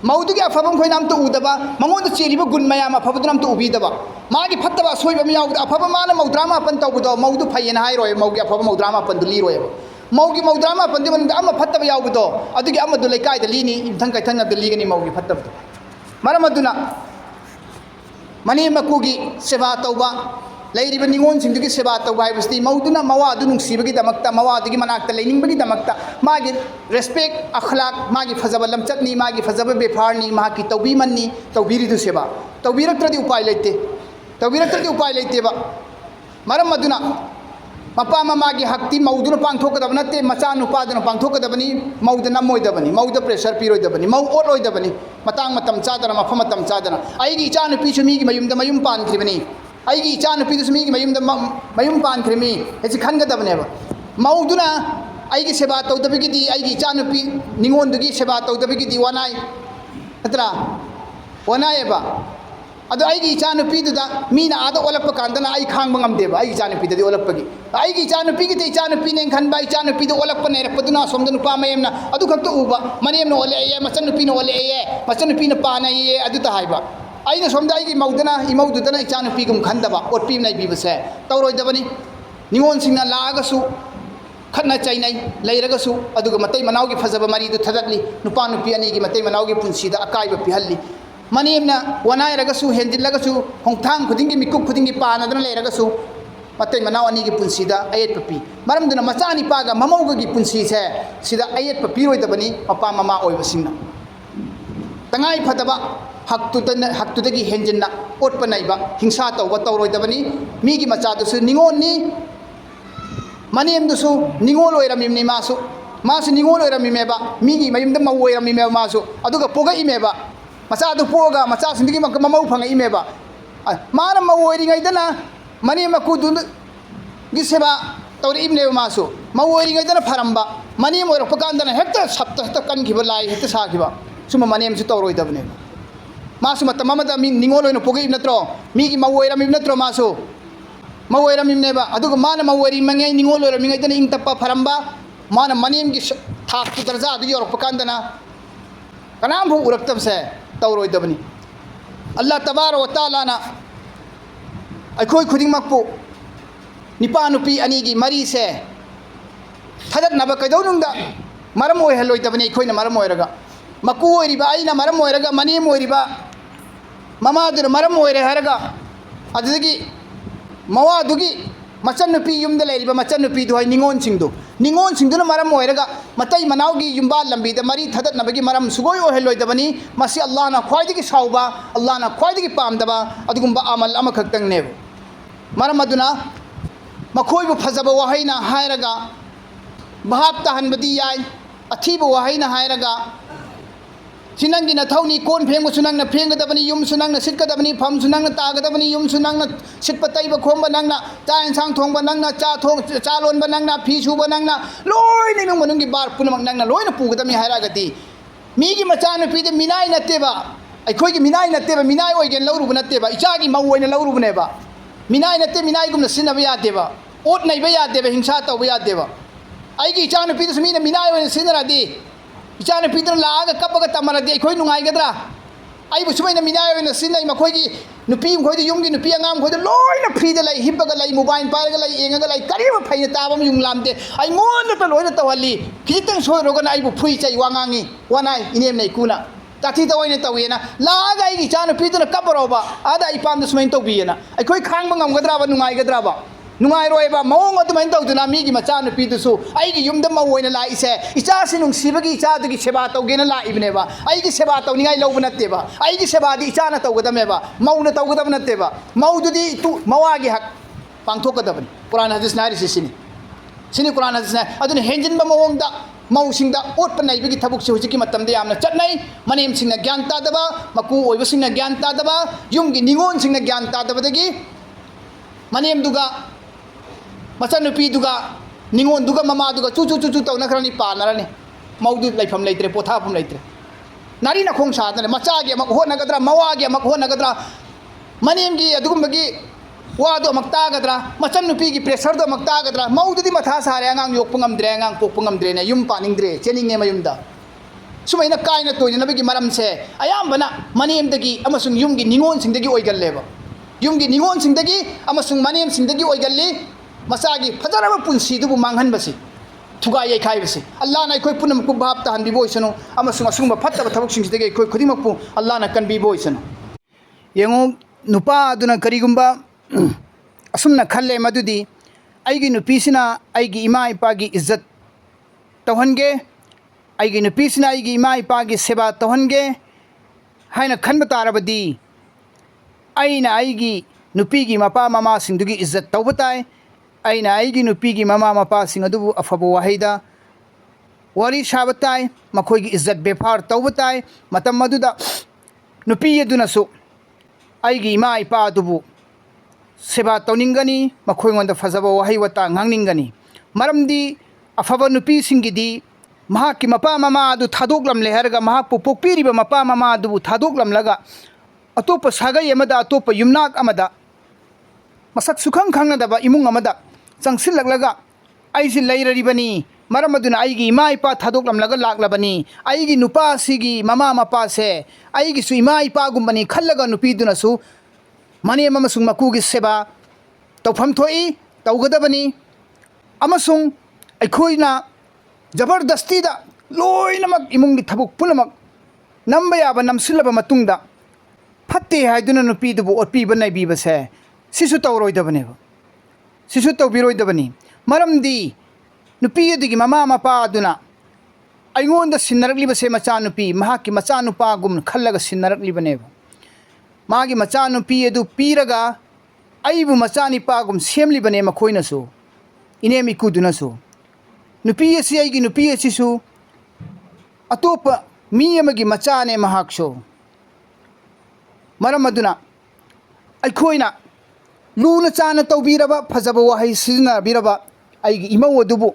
मौदुगी अफबा खोइ नाम तो उदबा मंगोंद चेरिबा गुण मयाम अफबा नाम तो उबीदबा मागी फत्तबा सोइबा मियाउ अफबा माना मौद्रामा अपन तौबदो मौदु फैयन हाइरोय मौगी अफबा मौद्रामा अपन दुलीरोय मौगी मौद्रामा अपन दिमन अमा फत्तबा याउबदो अदुगी अमा दु लैकाय द लीनी इथं कैथन द लीगनी मौगी फत्तबदो मरम अदुना मनी मकुगी सेवा तौबा लैरिबा निगोन सिंगदुगी सेवा तौबा हाइबस्ती मौदुना मवादु नुंसीबगी दमक्ता मवादुगी मनाक्ता लैनिंगबगी दमक्ता मागी रेस्पेक्ट अखलाक मागी फजबा लमचतनी मागी फजबा बेफारनी मागी तौबीमन्नी तौबीरिदु सेवा तौबीरक्त्रदि उपाय लैतेबा मरम अदुना मपा ममागी हक्ति मौदुना पांथोकदब नत्ते मचा नुपादुना पांथोकदबनी मौदना मोइदबनी मौद प्रेशर पीरोइदबनी मौ ओरोइदबनी मतांग मतम चादना मफम मतम चादना आइगी इचा नुपीसु मीगी मयुमदा मयुम पानख्रिबनी आइगी इचा नुपीदुसु मीगी मयुमदा मयुम पानख्रिमी हेसि खनगदबनेबा मौदुना आइगी सेवा तौदबगिदी आइगी इचा नुपी निंगोंदुगी सेवा तौदबगिदी वनाय नत्रा वनायबा अदो आइगी इचा नुपीदुदा मीना आदा ओलप्पा कांदना आई खांगबा ngamdeba आइगी इचा नुपीददी ओलप्पगी आइगी इचा नुपीगिदी इचा नुपीने खनबा इचा नुपीदो ओलप्पा नेरपदुना सोमदा नुपा मयमना अदु खक्तो उबा मनेमना ओले ए मचन नुपीना ओले ए मचन नुपीना पाना ए अदु ता हाइबा आइना सोमदा आइगी मौदना इमौदुदना इचा नुपीगुम खंदबा ओटपी नाइ बिबसे तौरोइदबनी निंगोन सिंगना लागासु खन्ना चाइनाइ लैरगसु अदुगा मतै मनाउगी फजबा मरीदु थदतली नुपा नुपी अनीगी मतै मनाउगी पुंसीदा अकाइबा पिहल्ली मनेमना वनायरगसु हेंजिलगसु होंगथांग खुदिंगी मिकुप खुदिंगी पानदना लेरगसु मतै मनाउ अनीगी पुंसीदा अयेतपा पी मरमदुना मचानी पागा ममौगगी पुंसी से सिदा अयेतपा पीरोइदबनी मपा ममा ओइबसिंगना तंगाई फदबा हक्तुदगी हेंजिन्ना ओटपा नाइबा हिंसा तौबा तौरोइदबनी मीगी मचादुसु निंगोननी मनेमदुसु निंगोल ओइरमिमनी मासु निंगोल ओइरमिमेबा मीगी मयुमदा मौ ओइरमिमेबा मासु अदुगा पोगइमेबा मचादु पोगा मचा सिंदगी ममौ फंगइमेबा माना मौ ओइरिङैदना मने मकुदुगी सेवा तौरिइमनेबा मासु मौ ओइरिङैदना फरम्बा मनेम ओइरक्पा कांदना हेक्ता सप्ता कनखिबा लाई हेक्ता साखिबा सुमा मनेमसु तौरोइदबनेबा मासु मतम अमदा मी निंगोल ओइना पोगइम नत्रो मीगी मौ ओइरमिम नत्रो मासु मौ ओइरमिमनेबा अदुगा माना मौ ओइरिमङै निंगोल ओइरमिङैदना इंतप्पा फरम्बा माना मनेमगी थाकु दर्जा अदु योरक्पा कांदना कनाम भो उरक्तबसे तौरोइदबनी अल्लाह तबारक व तआला ना ꯑꯩꯈꯣꯏ ꯈꯨꯗꯤꯡꯃꯛꯄꯨ ꯅꯤꯄꯥ ꯅꯨꯄꯤ ꯑꯅꯤꯒꯤ ꯃꯔꯤꯁꯦ ꯊꯥꯗꯠꯅꯕ ꯀꯩꯗꯧꯅꯨꯡꯗ ꯃꯔꯝ ꯑꯣꯏꯍꯜꯂꯣꯏꯗꯕꯅꯤ ꯑꯩꯈꯣꯏꯅ ꯃꯔꯝ ꯑꯣꯏꯔꯒ ꯃꯀꯨ ꯑꯣꯏꯔꯤꯕ ꯑꯩꯅ ꯃꯔꯝ ꯑꯣꯏꯔꯒ ꯃꯅꯦꯝ ꯑꯣꯏꯔꯤꯕ ꯃꯃꯥꯗꯨꯅ ꯃꯔꯝ ꯑꯣꯏꯔꯦ ꯍꯥꯏꯔꯒ ꯑꯗꯨꯗꯒꯤ ꯃꯋꯥꯗꯨꯒꯤ ꯃꯆꯟꯅꯨꯄꯤ ꯌꯨꯝꯗ ꯂꯩꯔꯤꯕ ꯃꯆꯟꯅꯨꯄꯤꯗꯨ ꯍꯥꯏ ꯅꯤꯉꯣꯟꯁꯤꯡꯗꯨꯅ ꯃꯔꯝ ꯑꯣꯏꯔꯒ ꯃꯇꯩ ꯃꯅꯥꯎꯒꯤ ꯌꯨꯝꯕꯥꯜ ꯂꯝꯕꯤꯗ ꯃꯔꯤ ꯊꯗꯠꯅꯕꯒꯤ ꯃꯔꯝ ꯁꯨꯡꯑꯣꯏ ꯑꯣꯏꯍꯜꯂꯣꯏꯗꯕꯅꯤ ꯃꯁꯤ ꯑꯜꯂꯥꯍꯅ ꯈ꯭ꯋꯥꯏꯗꯒꯤ ꯁꯥꯎꯕ ꯑꯜꯂꯥꯍꯅ ꯈ꯭ꯋꯥꯏꯗꯒꯤ ꯄꯥꯝꯗꯕ ꯑꯗꯨꯒꯨꯝꯕ ꯑꯃꯜ ꯑꯃꯈꯛꯇꯪꯅꯦꯕ ꯃꯔꯝ ꯑꯗꯨꯅ ꯃꯈꯣꯏꯕు ꯐꯖꯕ ꯋꯥꯍꯩꯅ ꯍꯥꯏꯔꯒ ꯚꯥꯞ ꯇꯥꯍꯟꯕꯗꯤ ꯌꯥꯏ ꯑꯊꯤꯕ ꯋꯥꯍꯩꯅ ꯍꯥꯏꯔꯒ ꯁꯤ ꯅꯪꯒꯤ ꯅꯊꯧꯅꯤ ꯀꯣꯟ ꯐꯦꯡꯕꯁꯨ ꯅꯪꯅ ꯐꯦꯡꯒꯗꯕꯅꯤ ꯌꯨꯝꯁꯨ ꯅꯪꯅ ꯁꯤꯠꯀꯗꯕꯅꯤ ꯐꯝꯁꯨ ꯅꯪꯅ ꯇꯥꯒꯗꯕꯅꯤ ꯌꯨꯝꯁꯨ ꯅꯪꯅ ꯁꯤꯠꯄ ꯇꯩꯕ ꯈꯣꯝꯕ ꯅꯪꯅ ꯆꯥꯛ ꯌꯦꯟꯁꯥꯡ ꯊꯣꯡꯕ ꯅꯪꯅ ꯆꯥ ꯂꯣꯟꯕ ꯅꯪꯅ ꯐꯤ ꯁꯨꯕ ꯅꯪꯅ ꯂꯣꯏꯅ ꯏꯃꯨꯡ ꯃꯅꯨꯡꯒꯤ ꯕꯥꯔ ꯄꯨꯝꯅꯃꯛ ꯅꯪꯅ ꯂꯣꯏꯅ ꯄꯨꯒꯗꯕꯅꯤ ꯍꯥꯏꯔꯒꯗꯤ ꯃꯤꯒꯤ ꯃꯆꯥꯅꯨꯄꯤꯗ ꯃꯤꯅꯥꯏ ꯅꯠꯇꯦꯕ ꯑꯩꯈꯣꯏꯒꯤ ꯃꯤꯅꯥꯏ ꯅꯠꯇꯦꯕ ꯃꯤꯅꯥꯏ ꯑꯣꯏꯒꯦꯅ ꯂꯧꯔꯨꯕ ꯅꯠꯇꯦꯕ ꯏꯆꯥꯒꯤ ꯃꯧ ꯑꯣꯏꯅ ꯂꯧꯔꯨꯕꯅꯦꯕ ꯃꯤꯅꯥꯏ ꯅꯠꯇꯦ ꯃꯤꯅꯥꯏꯒꯨꯝꯅ ꯁꯤꯖꯤꯟꯅꯕ ꯌꯥꯗꯦꯕ ꯑꯣꯠ ꯅꯩꯕ ꯌꯥꯗꯦꯕ ꯍꯤꯡꯁꯥ ꯇꯧꯕ ꯌꯥꯗꯦꯕ ꯑꯩꯒꯤ ꯏꯆꯥꯅꯨꯄꯤꯗꯨꯁꯨ ꯃꯤꯅ ꯃꯤꯅꯥꯏ ꯑꯣꯏꯅ ꯁꯤꯖꯤꯟꯅꯔꯗꯤ ꯏꯆꯥꯅꯨꯄꯤꯗꯨꯅ ꯂꯥꯛꯑꯒ ꯀꯞꯄꯒ ꯇꯝꯃꯔꯗꯤ ꯑꯩꯈꯣꯏ ꯅꯨꯡꯉꯥꯏꯒꯗ꯭ꯔꯥ ꯑꯩꯕꯨ ꯁꯨꯃꯥꯏꯅ ꯃꯤꯅꯥꯏ ꯑꯣꯏꯅ ꯁꯤꯖꯤꯟꯅꯩ ꯃꯈꯣꯏꯒꯤ ꯅꯨꯄꯤ ꯃꯈꯣꯏꯗ ꯌꯨꯝꯒꯤ ꯅꯨꯄꯤ ꯑꯉꯥꯡ ꯃꯈꯣꯏꯗ ꯂꯣꯏꯅ ꯐ꯭ꯔꯤꯗ ꯂꯩ ꯍꯤꯞꯄꯒ ꯂꯩ ꯃꯣꯕꯥꯏꯜ ꯄꯥꯏꯔꯒ ꯂꯩ ꯌꯦꯡꯉꯒ ꯂꯩ ꯀꯔꯤꯕ ꯐꯩꯅ ꯇꯥꯕ ꯑꯃ ꯌꯨꯝ ꯂꯥꯝꯗꯦ ꯑꯩꯉꯣꯟꯗꯇ ꯂꯣꯏꯅ ꯇꯧꯍꯜꯂꯤ ꯈꯤꯖꯤꯛꯇꯪ ꯁꯣꯏꯔꯨꯔꯒꯅ ꯑꯩꯕꯨ ꯐꯨꯏ ꯆꯩ ꯋꯥ ꯉꯥꯡꯉꯤ ꯋꯥꯅꯥꯏ ꯏꯅꯦꯝꯅ ꯏꯀꯨꯅ ꯇꯥꯊꯤꯗ ꯑꯣꯏꯅ ꯇꯧꯋꯦꯅ ꯂꯥꯛꯑꯒ ꯑꯩꯒꯤ ꯏꯆꯥꯅꯨꯄꯤꯗꯨꯅ ꯀꯞꯄꯔꯣꯕ ꯑꯥꯗ ꯑꯩ ꯄꯥꯝꯗ ꯁꯨꯃꯥꯏꯅ ꯇꯧꯕꯤꯌꯦꯅ ꯑꯩꯈꯣꯏ ꯈꯥꯡꯕ ꯉꯝꯒꯗ꯭ꯔꯥꯕ ꯅꯨꯡꯉꯥꯏꯒꯗ꯭ꯔꯥꯕ ꯅꯨꯡꯉꯥꯏꯔꯣꯏꯕ ꯃꯑꯣꯡ ꯑꯗꯨꯃꯥꯏꯅ ꯇꯧꯗꯨꯅ ꯃꯤꯒꯤ ꯃꯆꯥꯅꯨꯄꯤꯗꯨꯁꯨ ꯑꯩꯒꯤ ꯌꯨꯝꯗ ꯃꯧ ꯑꯣꯏꯅ ꯂꯥꯛꯏꯁꯦ ꯏꯆꯥꯁꯤ ꯅꯨꯡꯁꯤꯕꯒꯤ ꯏꯆꯥꯗꯨꯒꯤ ꯁꯦꯕꯥ ꯇꯧꯒꯦꯅ ꯂꯥꯛꯏꯕꯅꯦꯕ ꯑꯩꯒꯤ ꯁꯦꯕꯥ ꯇꯧꯅꯤꯡꯉꯥই ꯂꯧꯕ ꯅꯠꯇꯦꯕ ꯑꯩꯒꯤ ꯁꯦꯕꯥꯗꯤ ꯏꯆꯥꯅ ꯇꯧꯒꯗꯕꯅꯦꯕ ꯃꯧꯅ ꯇꯧꯒꯗꯕ ꯅꯠꯇꯦꯕ ꯃꯧꯗꯨꯗꯤ ꯃꯋꯥꯒꯤ ꯍꯛ ꯄꯥꯡꯊꯣꯛꯀꯗꯕꯅꯤ ꯀꯨꯔꯥꯟ ꯍꯗꯤꯁꯅ ꯍꯥꯏꯔꯤꯁꯤ ꯁꯤꯅꯤ ꯀꯨꯔꯥꯟ ꯍꯗꯤꯁꯅ ꯑꯗꯨꯅ ꯍꯦꯟꯖꯤꯟꯕ ꯃꯑꯣꯡꯗ ꯃꯧꯁꯤꯡꯗ ꯑꯣꯠꯄ ꯅꯩꯕꯒꯤ ꯊꯕꯛꯁꯤ ꯍꯧꯖꯤꯛꯀꯤ ꯃꯇꯝꯗ ꯌꯥꯝꯅ ꯆꯠꯅꯩ ꯃꯅꯦꯝꯁꯤꯡꯅ ꯒ꯭ꯌꯥꯟ ꯇꯥꯗꯕ ꯃꯀꯨ ꯑꯣꯏꯕꯁꯤꯡꯅ ꯒ꯭ꯌꯥꯟ ꯇꯥꯗꯕ ꯌꯨꯝꯒꯤ ꯅꯤꯉꯣꯟꯁꯤꯡꯅ ꯒ꯭ꯌꯥꯟ ꯇꯥꯗꯕꯗꯒꯤ ꯃꯅꯦꯝꯗꯨꯒ ꯃꯆꯟꯅꯨꯄꯤꯗꯨꯒ ꯅꯤꯉꯣꯟꯗꯨꯒ ꯃꯃꯥꯗꯨꯒ ꯆꯨ ꯇꯧꯅꯈ꯭ꯔꯅꯤ ꯄꯥꯟꯅꯔꯅꯤ ꯃꯧꯗꯨ ꯂꯩꯐꯝ ꯂꯩꯇ꯭ꯔꯦ ꯄꯣꯊꯥꯐꯝ ꯂꯩꯇ꯭ꯔꯦ ꯅꯥꯔꯤ ꯅꯈꯣꯡ ꯁꯥꯗꯅ ꯃꯆꯥꯒꯤ ꯑꯃꯨꯛ ꯍꯣꯠꯅꯒꯗ꯭ꯔꯥ ꯃꯋꯥꯒꯤ ꯑꯃꯨꯛ ꯍꯣꯠꯅꯒꯗ꯭ꯔꯥ ꯃꯅꯦꯝꯒꯤ ꯑꯗꯨꯒꯨꯝꯕꯒꯤ ꯋꯥꯗꯣ ꯑꯃꯨꯛ ꯇꯥꯒꯗ꯭ꯔꯥ ꯃꯆꯟꯅꯨꯄꯤꯒꯤ ꯄ꯭ꯔꯦꯁꯔꯗꯣ ꯑꯃꯨꯛ ꯇꯥꯒꯗ꯭ꯔꯥ ꯃꯧꯗꯨꯗꯤ ꯃꯊꯥ ꯁꯥꯔꯦ ꯑꯉꯥꯡ ꯌꯣꯛꯄ ꯉꯝꯗ꯭ꯔꯦ ꯑꯉꯥꯡ ꯄꯣꯛꯄ ꯉꯝꯗ꯭ꯔꯦꯅ ꯌꯨꯝ ꯄꯥꯅꯤꯡꯗ꯭ꯔꯦ ꯆꯦꯟꯅꯤꯡꯉꯦ ꯃꯌꯨꯝꯗ ꯁꯨꯃꯥꯏꯅ ꯀꯥꯏꯅ ꯇꯣꯏꯅꯅꯕꯒꯤ ꯃꯔꯝꯁꯦ ꯑꯌꯥꯝꯕꯅ ꯃꯅꯦꯝꯗꯒꯤ ꯑꯃꯁꯨꯡ ꯌꯨꯝꯒꯤ ꯅꯤꯉꯣꯟꯁꯤꯡꯗꯒꯤ ꯑꯣꯏꯒꯜꯂꯦꯕ ꯌꯨꯝꯒꯤ ꯅꯤꯉꯣꯟꯁꯤꯡꯗꯒꯤ ꯑꯃꯁꯨꯡ ꯃꯅꯦꯝꯁꯤꯡꯗꯒꯤ ꯑꯣꯏꯒꯜꯂꯤ ꯃꯆꯥꯒꯤ ꯐꯖꯔꯕ ꯄꯨꯟꯁꯤꯗꯨꯕꯨ ꯃꯥꯡꯍꯟꯕꯁꯤ ꯊꯨꯒꯥꯏ ꯌꯩꯈꯥꯏꯕꯁꯤ ꯑꯜꯂꯥꯍꯅ ꯑꯩꯈꯣꯏ ꯄꯨꯝꯅꯃꯛꯄꯨ ꯚꯥꯞ ꯇꯥꯍꯟꯕꯤꯕ ꯑꯣꯏꯁꯅꯨ ꯑꯃꯁꯨꯡ ꯑꯁꯤꯒꯨꯝꯕ ꯐꯠꯇꯕ ꯊꯕꯛꯁꯤꯡꯁꯤꯗꯒꯤ ꯑꯩꯈꯣꯏ ꯈꯨꯗꯤꯡꯃꯛꯄꯨ ꯑꯜꯂꯥꯍꯅ ꯀꯟꯕꯤꯕ ꯑꯣꯏꯁꯅꯨ ꯌꯦꯡꯉꯨ ꯅꯨꯄꯥ ꯑꯗꯨꯅ ꯀꯔꯤꯒꯨꯝꯕ ꯑꯁꯨꯝꯅ ꯈꯜꯂꯦ ꯃꯗꯨꯗꯤ ꯑꯩꯒꯤ ꯅꯨꯄꯤꯁꯤꯅ ꯑꯩꯒꯤ ꯏꯃꯥ ꯏꯄꯥꯒꯤ ꯏज्ꯖꯠ ꯇꯧꯍꯟꯒꯦ ꯑꯩꯒꯤ ꯅꯨꯄꯤꯁꯤꯅ ꯑꯩꯒꯤ ꯏꯃꯥ ꯏꯄꯥꯒꯤ ꯁꯦꯕꯥ ꯇꯧꯍꯟꯒꯦ ꯍꯥꯏꯅ ꯈꯟꯕ ꯇꯥꯔꯕꯗꯤ ꯑꯩꯅ ꯑꯩꯒꯤ ꯅꯨꯄꯤꯒꯤ ꯃꯄꯥ ꯃꯃꯥꯁꯤꯡꯗꯨꯒꯤ ꯏज्ꯖꯠ ꯇꯧꯕ ꯇꯥꯏ ꯑꯩꯅ ꯑꯩꯒꯤ ꯅꯨꯄꯤꯒꯤ ꯃꯃꯥ ꯃꯄꯥꯁꯤꯡ ꯑꯗꯨꯕꯨ ꯑꯐꯕ ꯋꯥꯍꯩꯗ ꯋꯥꯔꯤ ꯁꯥꯕ ꯇꯥꯏ ꯃꯈꯣꯏꯒꯤ ꯏज्ꯖꯠ ꯕꯦꯐꯥꯔ ꯇꯧꯕ ꯇꯥꯏ ꯃꯇꯝ ꯑꯗꯨꯗ ꯅꯨꯄꯤ ꯑꯗꯨꯅꯁꯨ ꯑꯩꯒꯤ ꯏꯃꯥ ꯏꯄꯥ ꯑꯗꯨꯕꯨ ꯁꯦꯕꯥ ꯇꯧꯅꯤꯡꯒꯅꯤ ꯃꯈꯣꯏꯉꯣꯟꯗ ꯐꯖꯕ ꯋꯥꯍꯩ ꯋꯥꯇꯥ ꯉꯥꯡꯅꯤꯡꯒꯅꯤ ꯃꯔꯝꯗꯤ ꯑꯐꯕ ꯅꯨꯄꯤꯁꯤꯡꯒꯤꯗꯤ ꯃꯍꯥꯛꯀꯤ ꯃꯄꯥ ꯃꯃꯥ ꯑꯗꯨ ꯊꯥꯗꯣꯛꯂꯝꯂꯦ ꯍꯥꯏꯔꯒ ꯃꯍꯥꯛꯄꯨ ꯄꯣꯛꯄꯤꯔꯤꯕ ꯃꯄꯥ ꯃꯃꯥ ꯑꯗꯨꯕꯨ ꯊꯥꯗꯣꯛꯂꯝꯂꯒ ꯑꯇꯣꯞꯄ ꯁꯥꯒꯩ ꯑꯃꯗ ꯑꯇꯣꯞꯄ ꯌꯨꯝꯅꯥꯛ ꯑꯃꯗ ꯃꯁꯛ ꯁꯨꯈꯪ ꯈꯪꯅꯗꯕ ꯏꯃꯨꯡ ꯑꯃꯗ ꯆꯪꯁꯤꯜꯂꯛꯂꯒ ꯑꯩꯁꯤ ꯂꯩꯔꯔꯤꯕꯅꯤ ꯃꯔꯝ ꯑꯗꯨꯅ ꯑꯩꯒꯤ ꯏꯃꯥ ꯏꯄꯥ ꯊꯥꯗꯣꯛꯂꯝꯂꯒ ꯂꯥꯛꯂꯕꯅꯤ ꯑꯩꯒꯤ ꯅꯨꯄꯥꯁꯤꯒꯤ ꯃꯃꯥ ꯃꯄꯥꯁꯦ ꯑꯩꯒꯤꯁꯨ ꯏꯃꯥ ꯏꯄꯥꯒꯨꯝꯕꯅꯤ ꯈꯜꯂꯒ ꯅꯨꯄꯤꯗꯨꯅꯁꯨ ꯃꯅꯦꯝ ꯑꯃꯁꯨꯡ ꯃꯀꯨꯒꯤ ꯁꯦꯕꯥ ꯇꯧꯐꯝ ꯊꯣꯛꯏ ꯇꯧꯒꯗꯕꯅꯤ ꯑꯃꯁꯨꯡ ꯑꯩꯈꯣꯏꯅ ꯖꯕꯔꯗꯁꯇꯤꯗ ꯂꯣꯏꯅꯃꯛ ꯏꯃꯨꯡꯒꯤ ꯊꯕꯛ ꯄꯨꯝꯅꯃꯛ ꯅꯝꯕ ꯌꯥꯕ ꯅꯝꯁꯤꯜꯂꯕ ꯃꯇꯨꯡꯗ ꯐꯠꯇꯦ ꯍꯥꯏꯗꯨꯅ ꯅꯨꯄꯤꯗꯨꯕꯨ ꯑꯣꯠꯄꯤꯕ ꯅꯩꯕꯤꯕꯁꯦ ꯁꯤꯁꯨ ꯇꯧꯔꯣꯏꯗꯕꯅꯦꯕ ꯁꯤꯁꯨ ꯇꯧꯕꯤꯔꯣꯏꯗꯕꯅꯤ ꯃꯔꯝꯗꯤ ꯅꯨꯄꯤ ꯑꯗꯨꯒꯤ ꯃꯃꯥ ꯃꯄꯥ ꯑꯗꯨꯅ ꯑꯩꯉꯣꯟꯗ ꯁꯤꯟꯅꯔꯛꯂꯤꯕꯁꯦ ꯃꯆꯥꯅꯨꯄꯤ ꯃꯍꯥꯛꯀꯤ ꯃꯆꯥꯅꯨꯄꯥꯒꯨꯝꯅ ꯈꯜꯂꯒ ꯁꯤꯟꯅꯔꯛꯂꯤꯕꯅꯦꯕ ꯃꯥꯒꯤ ꯃꯆꯥꯅꯨꯄꯤ ꯑꯗꯨ ꯄꯤꯔꯒ ꯑꯩꯕꯨ ꯃꯆꯥꯅꯤꯄꯥꯒꯨꯝ ꯁꯦꯝꯂꯤꯕꯅꯦ ꯃꯈꯣꯏꯅꯁꯨ ꯏꯅꯦꯝ ꯏꯀꯨꯗꯨꯅꯁꯨ ꯅꯨꯄꯤ ꯑꯁꯤ ꯑꯩꯒꯤ ꯅꯨꯄꯤ ꯑꯁꯤꯁꯨ ꯑꯇꯣꯞꯄ ꯃꯤ ꯑꯃꯒꯤ ꯃꯆꯥꯅꯦ ꯃꯍꯥꯛꯁꯨ ꯃꯔꯝ ꯑꯗꯨꯅ ꯑꯩꯈꯣꯏꯅ ꯂꯨꯅ ꯆꯥꯅ ꯇꯧꯕꯤꯔꯕ ꯐꯖꯕ ꯋꯥꯍꯩ ꯁꯤꯖꯤꯟꯅꯕꯤꯔꯕ ꯑꯩꯒꯤ ꯏꯃꯧ ꯑꯗꯨꯕꯨ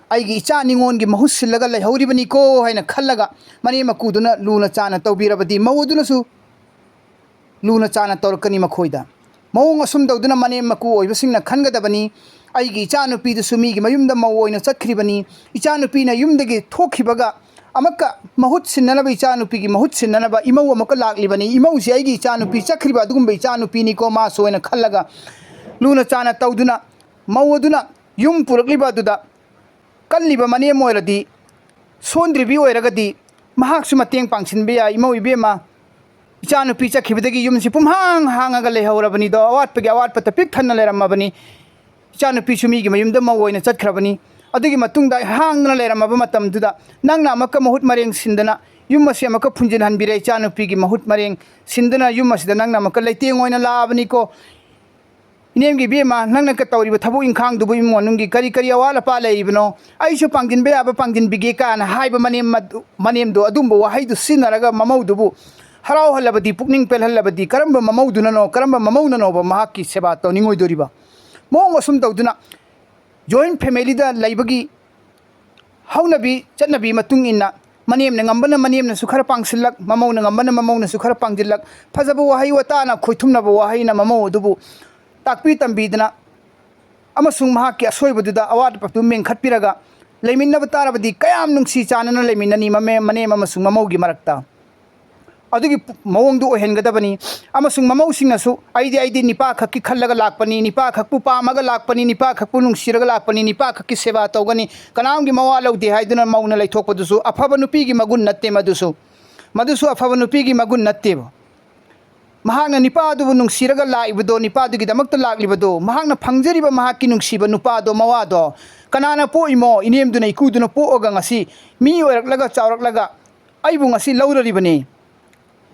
ꯑꯩꯒꯤ ꯏꯆꯥ ꯅꯤꯉꯣꯟꯒꯤ ꯃꯍꯨꯠ ꯁꯤꯜꯂꯒ ꯂꯩꯍꯧꯔꯤꯕꯅꯤꯀꯣ ꯍꯥꯏꯅ ꯈꯜꯂꯒ ꯃꯅꯦꯝ ꯃꯀꯨꯗꯨꯅ ꯂꯨꯅ ꯆꯥꯅ ꯇꯧꯕꯤꯔꯕꯗꯤ ꯃꯧ ꯑꯗꯨꯅꯁꯨ ꯂꯨꯅ ꯆꯥꯅ ꯇꯧꯔꯛꯀꯅꯤ ꯃꯈꯣꯏꯗ ꯃꯑꯣꯡ ꯑꯁꯨꯝ ꯇꯧꯗꯨꯅ ꯃꯅꯦꯝ ꯃꯀꯨ ꯑꯣꯏꯕꯁꯤꯡꯅ ꯈꯟꯒꯗꯕꯅꯤ ꯑꯩꯒꯤ ꯏꯆꯥꯅꯨꯄꯤꯗꯨꯁꯨ ꯃꯤꯒꯤ ꯃꯌꯨꯝꯗ ꯃꯧ ꯑꯣꯏꯅ ꯆꯠꯈ꯭ꯔꯤꯕꯅꯤ ꯏꯆꯥꯅꯨꯄꯤꯅ ꯌꯨꯝꯗꯒꯤ ꯊꯣꯛꯈꯤꯕꯒ ꯑꯃꯛꯀ ꯃꯍꯨꯠ ꯁꯤꯟꯅꯅꯕ ꯏꯆꯥꯅꯨꯄꯤꯒꯤ ꯃꯍꯨꯠ ꯁꯤꯟꯅꯅꯕ ꯏꯃꯧ ꯑꯃꯛꯀ ꯂꯥꯛꯂꯤꯕꯅꯤ ꯏꯃꯧꯁꯤ ꯑꯩꯒꯤ ꯏꯆꯥꯅꯨꯄꯤ ꯆꯠꯈ꯭ꯔꯤꯕ ꯑꯗꯨꯒꯨꯝꯕ ꯏꯆꯥꯅꯨꯄꯤꯅꯤꯀꯣ ꯃꯥꯁꯨ ꯑꯣꯏꯅ ꯈꯜꯂꯒ ꯂꯨꯅ ꯆꯥꯅ ꯇꯧꯗꯨꯅ ꯃꯧ ꯑꯗꯨꯅ ꯌꯨꯝ ꯄꯨꯔꯛꯂꯤꯕ ꯑꯗꯨꯗ ꯀꯜꯂꯤꯕ ꯃꯅꯦꯝ ꯑꯣꯏꯔꯗꯤ ꯁꯣꯟꯗ꯭ꯔꯤꯕꯤ ꯑꯣꯏꯔꯒꯗꯤ ꯃꯍꯥꯛꯁꯨ ꯃꯇꯦꯡ ꯄꯥꯡꯁꯤꯟꯕ ꯌꯥꯏ ꯏꯃꯧ ꯏꯕꯦꯝꯃ ꯏꯆꯥꯅꯨꯄꯤ ꯆꯠꯈꯤꯕꯗꯒꯤ ꯌꯨꯝꯁꯤ ꯄꯨꯝꯍꯥꯡ ꯍꯥꯡꯉꯒ ꯂꯩꯍꯧꯔꯕꯅꯤꯗꯣ ꯑꯋꯥꯠꯄꯒꯤ ꯑꯋꯥꯠꯄꯇ ꯄꯤꯛ ꯊꯟꯅ ꯂꯩꯔꯝꯃꯕꯅꯤ ꯏꯆꯥꯅꯨꯄꯤꯁꯨ ꯃꯤꯒꯤ ꯃꯌꯨꯝꯗ ꯃꯧ ꯑꯣꯏꯅ ꯆꯠꯈ꯭ꯔꯕꯅꯤ ꯑꯗꯨꯒꯤ ꯃꯇꯨꯡꯗ ꯍꯥꯡꯗꯅ ꯂꯩꯔꯝꯃꯕ ꯃꯇꯝꯗꯨꯗ ꯅꯪꯅ ꯑꯃꯨꯛꯀ ꯃꯍꯨꯠ ꯃꯔꯦꯡ ꯁꯤꯟꯗꯅ ꯌꯨꯝ ꯑꯁꯤ ꯑꯃꯨꯛꯀ ꯐꯨꯟꯖꯤꯟꯍꯟꯕꯤꯔꯦ ꯏꯆꯥꯅꯨꯄꯤꯒꯤ ꯃꯍꯨꯠ ꯃꯔꯦꯡ ꯁꯤꯟꯗꯅ ꯌꯨꯝ ꯑꯁꯤꯗ ꯅꯪꯅ ꯑꯃꯨꯛꯀ ꯂꯩꯇꯦꯡ ꯑꯣꯏꯅ ꯂꯥꯛꯑꯕꯅꯤꯀꯣ ꯏꯅꯦꯝꯒꯤ ꯏꯕꯦꯝꯃ ꯅꯪꯅ ꯇꯧꯔꯤꯕ ꯊꯕꯛ ꯏꯪꯈꯥꯡꯗꯨꯕꯨ ꯏꯃꯨꯡ ꯃꯅꯨꯡꯒꯤ ꯀꯔꯤ ꯑꯋꯥꯠ ꯑꯄꯥ ꯂꯩꯔꯤꯕꯅꯣ ꯑꯩꯁꯨ ꯄꯥꯡꯖꯤꯟꯕ ꯌꯥꯕ ꯄꯥꯡꯖꯤꯟꯕꯤꯒꯦ ꯀꯥꯅ ꯍꯥꯏꯕ ꯃꯅꯦꯝꯗꯣ ꯑꯗꯨꯝꯕ ꯋꯥꯍꯩꯗꯨ ꯁꯤꯖꯤꯟꯅꯔꯒ ꯃꯃꯧꯗꯨꯕу ꯍꯔꯥꯎꯍꯜꯂꯕꯗꯤ ꯄꯨꯛꯅꯤꯡ ꯄꯦꯜꯍꯜꯂꯕꯗꯤ ꯀꯔꯝꯕ ꯃꯃꯧꯗꯨꯅꯅꯣ ꯀꯔꯝꯕ ꯃꯃꯧꯅꯅꯣꯕ ꯃꯍꯥꯛꯀꯤ ꯁꯦꯕꯥ ꯇꯧꯅꯤꯡꯉꯣꯏꯗꯣꯔꯤꯕ ꯃꯑꯣꯡ ꯑꯁꯨꯝ ꯇꯧꯗꯨꯅ ꯖꯣꯏꯟ ꯐꯦꯃꯤꯂꯤꯗ ꯂꯩꯕꯒꯤ ꯍꯧꯅꯕꯤ ꯆꯠꯅꯕꯤ ꯃꯇꯨꯡ ꯏꯟꯅ ꯃꯅꯦꯝꯅ ꯉꯝꯕꯅ ꯃꯅꯦꯝꯅꯁꯨ ꯈꯔ ꯄꯥꯡꯁꯤꯜꯂꯛ ꯃꯃꯧꯅ ꯉꯝꯕꯅ ꯃꯃꯧꯅꯁꯨ ꯈꯔ ꯄꯥꯡꯖꯤꯜꯂꯛ ꯐꯖꯕ ꯋꯥꯍꯩ ꯋꯥꯇꯥꯅ ꯈꯣꯏꯊꯨꯝꯅꯕ ꯋꯥꯍꯩꯅ ꯃꯃꯧ ꯑꯗꯨꯕꯨ ꯇꯥꯛꯄꯤ ꯇꯝꯕꯤꯗꯅ ꯑꯃꯁꯨꯡ ꯃꯍꯥꯛꯀꯤ ꯑꯁꯣꯏꯕꯗꯨꯗ ꯑꯋꯥꯠ ꯑꯄꯥꯗꯨ ꯃꯦꯟꯈꯠꯄꯤꯔꯒ ꯂꯩꯃꯤꯟꯅꯕ ꯇꯥꯔꯕꯗꯤ ꯀꯌꯥꯝ ꯅꯨꯡꯁꯤ ꯆꯥꯟꯅꯅ ꯂꯩꯃꯤꯟꯅꯅꯤ ꯃꯅꯦꯝ ꯑꯃꯁꯨꯡ ꯃꯃꯧꯒꯤ ꯃꯔꯛꯇ ꯑꯗꯨꯒꯤ ꯃꯑꯣꯡꯗꯨ ꯑꯣꯏꯍꯟꯒꯗꯕꯅꯤ ꯑꯃꯁꯨꯡ ꯃꯃꯧꯁꯤꯡꯅꯁꯨ ꯑꯩꯗꯤ ꯅꯤꯄꯥ ꯈꯛꯀꯤ ꯈꯜꯂꯒ ꯂꯥꯛꯄꯅꯤ ꯅꯤꯄꯥ ꯈꯛꯄꯨ ꯄꯥꯝꯃꯒ ꯂꯥꯛꯄꯅꯤ ꯅꯤꯄꯥ ꯈꯛꯄු ꯅꯨꯡꯁꯤꯔꯒ ꯂꯥꯛꯄꯅꯤ ꯅꯤꯄꯥ ꯈꯛꯀꯤ ꯁꯦꯕꯥ ꯇꯧꯒꯅꯤ ꯀꯅꯥꯝꯒꯤ ꯃꯋꯥ ꯂꯧꯗꯦ ꯍꯥꯏꯗꯨꯅ ꯃꯧꯅ ꯂꯩꯊꯣꯛꯄꯗꯨꯁꯨ ꯑꯐꯕ ꯅꯨꯄꯤꯒꯤ ꯃꯒꯨꯟ ꯅꯠꯇꯦ ꯃꯗꯨꯁꯨ ꯑꯐꯕ ꯅꯨꯄꯤꯒꯤ ꯃꯒꯨꯟ ꯅꯠꯇꯦꯕ ꯃꯍꯥꯛꯅ ꯅꯤꯄꯥ ꯑꯗꯨꯕꯨ ꯅꯨꯡꯁꯤꯔꯒ ꯂꯥꯛꯏꯕꯗꯣ ꯅꯤꯄꯥꯗꯨꯒꯤꯗꯃꯛꯇ ꯂꯥꯛꯂꯤꯕꯗꯣ ꯃꯍꯥꯛꯅ ꯐꯪꯖꯔꯤꯕ ꯃꯍꯥꯛꯀꯤ ꯅꯨꯡꯁꯤꯕ ꯅꯨꯄꯥꯗꯣ ꯃꯋꯥꯗꯣ ꯀꯅꯥꯅ ꯄꯣꯛꯏꯃꯣ ꯏꯅꯦꯝꯗꯨꯅ ꯏꯀꯨꯗꯨꯅ ꯄꯣꯛꯑꯒ ꯉꯁꯤ ꯃꯤ ꯑꯣꯏꯔꯛꯂꯒ ꯆꯥꯎꯔꯛꯂꯒ ꯑꯩꯕꯨ ꯉꯁꯤ ꯂꯧꯔꯔꯤꯕꯅꯤ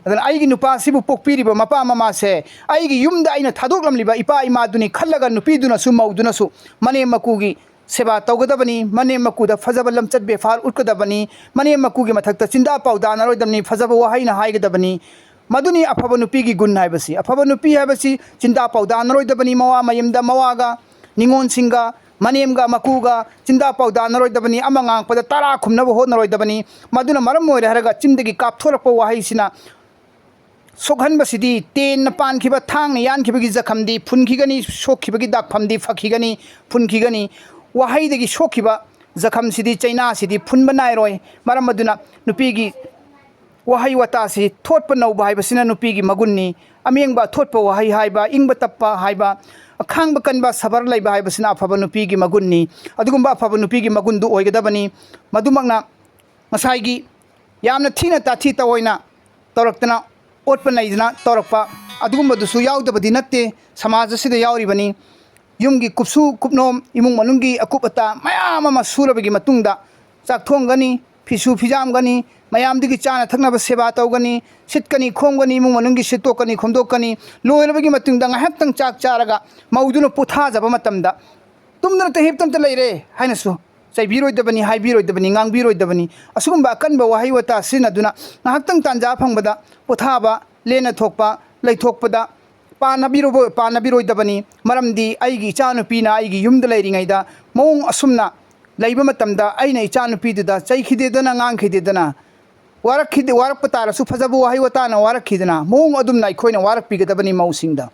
ಅದನ್ನು ಐಗಿ ನುಪಾಸಿಬು ಪೊಕ್ಪಿರಿಬ ಮಪಾ ಮಮಾಸೆ ಐಗಿ ಯುಮ್ದ ಐನ ಥಾದೋಕ್ಲಮ್ಲಿಬ ಇಪಾ ಇಮಾದುನಿ ಖಲ್ಲಗ ನುಪಿದುನಸು ಮೌದುನಸು ಮನೆ ಮಕ್ಕೂಗಿ सेवा तौगदबनी मने मकुद फजब लमचत बेफार उटकदबनी मने मकुगी मथक्ता चिंदा पाउदा नरोदबनी फजब वहाइना हाइगदबनी मदुनी अफब नुपीगी गुण हाइबसी अफब नुपी हाइबसी चिंदा पाउदा नरोदबनी मवा मयमदा मवागा निंगोन सिंगा मनेमगा मकुगा चिंदा पाउदा नरोदबनी अमंगांग पद तारा खुमनब हो नरोदबनी मदुना मरम मोरे हरगा चिंदगी कापथोरप वहाइसिना सोखनबसिदी तेन पानखिब थांग यानखिबगी जखमदी फुनखिगनी सोखिबगी दाखफमदी फखिगनी फुनखिगनी वहाईदगी सोखिबा जखमसिदी चैनासिदी फुनब नायरोय मरम मदुना नुपीगी वहाई वतासी थोटप नौबा हाइबसिना नुपीगी मगुन्नी अमेंगबा थोटप वहाई हाइबा इंगब तप्पा हाइबा अखांब कनबा सबर लैबा हाइबसिना अफब नुपीगी मगुन्नी अदुगुंबा अफब नुपीगी मगुंदु ओइगदबनी मदुमगना मसाइगी यामना थीना ताथी तवोइना तौरक्तना ओटप नैजना तौरक्पा अदुगुंबदुसु याउदबदि नत्ते समाज असिदा याउरिबनी युमगी कुपसु कुपनोम इमुंग मनुंगी अकुपता मयाम अमा सूरबगी मतुंगदा चाकथोंगनी फिसु फिजामगनी मयामदिगी चाना थकनबा सेवा तौगनी सिटकनी खोंगनी इमुंग मनुंगी सिटोकनी खोंदोकनी लोयरबगी मतुंगदा ngahakhtang चाक चारगा मौदुना पुथाजबा मतमदा तुमदना तहिबतमता लैरे हाइनसु चाइबिरोइदबनी हाइबिरोइदबनी ngangbiroi असुगुंबा अकनबा वहाई वता सिनदुना ngahakhtang तंजा फंगबदा पुथाबा लेना थोकपा लैथोकपदा पानबिरोइदबनी मरमदी आइगी इचानुपीना आइगी युमदा लैरिङैदा मौंग असुमना लैबा मतमदा आइना इचानुपीदुदा चैखिदेदना nganखिदेदना वारप तारसु फजबु वहाई वताना वारखिदना मौंग अदुमना अखोइना वारकपिगदबनी मौसिंगदा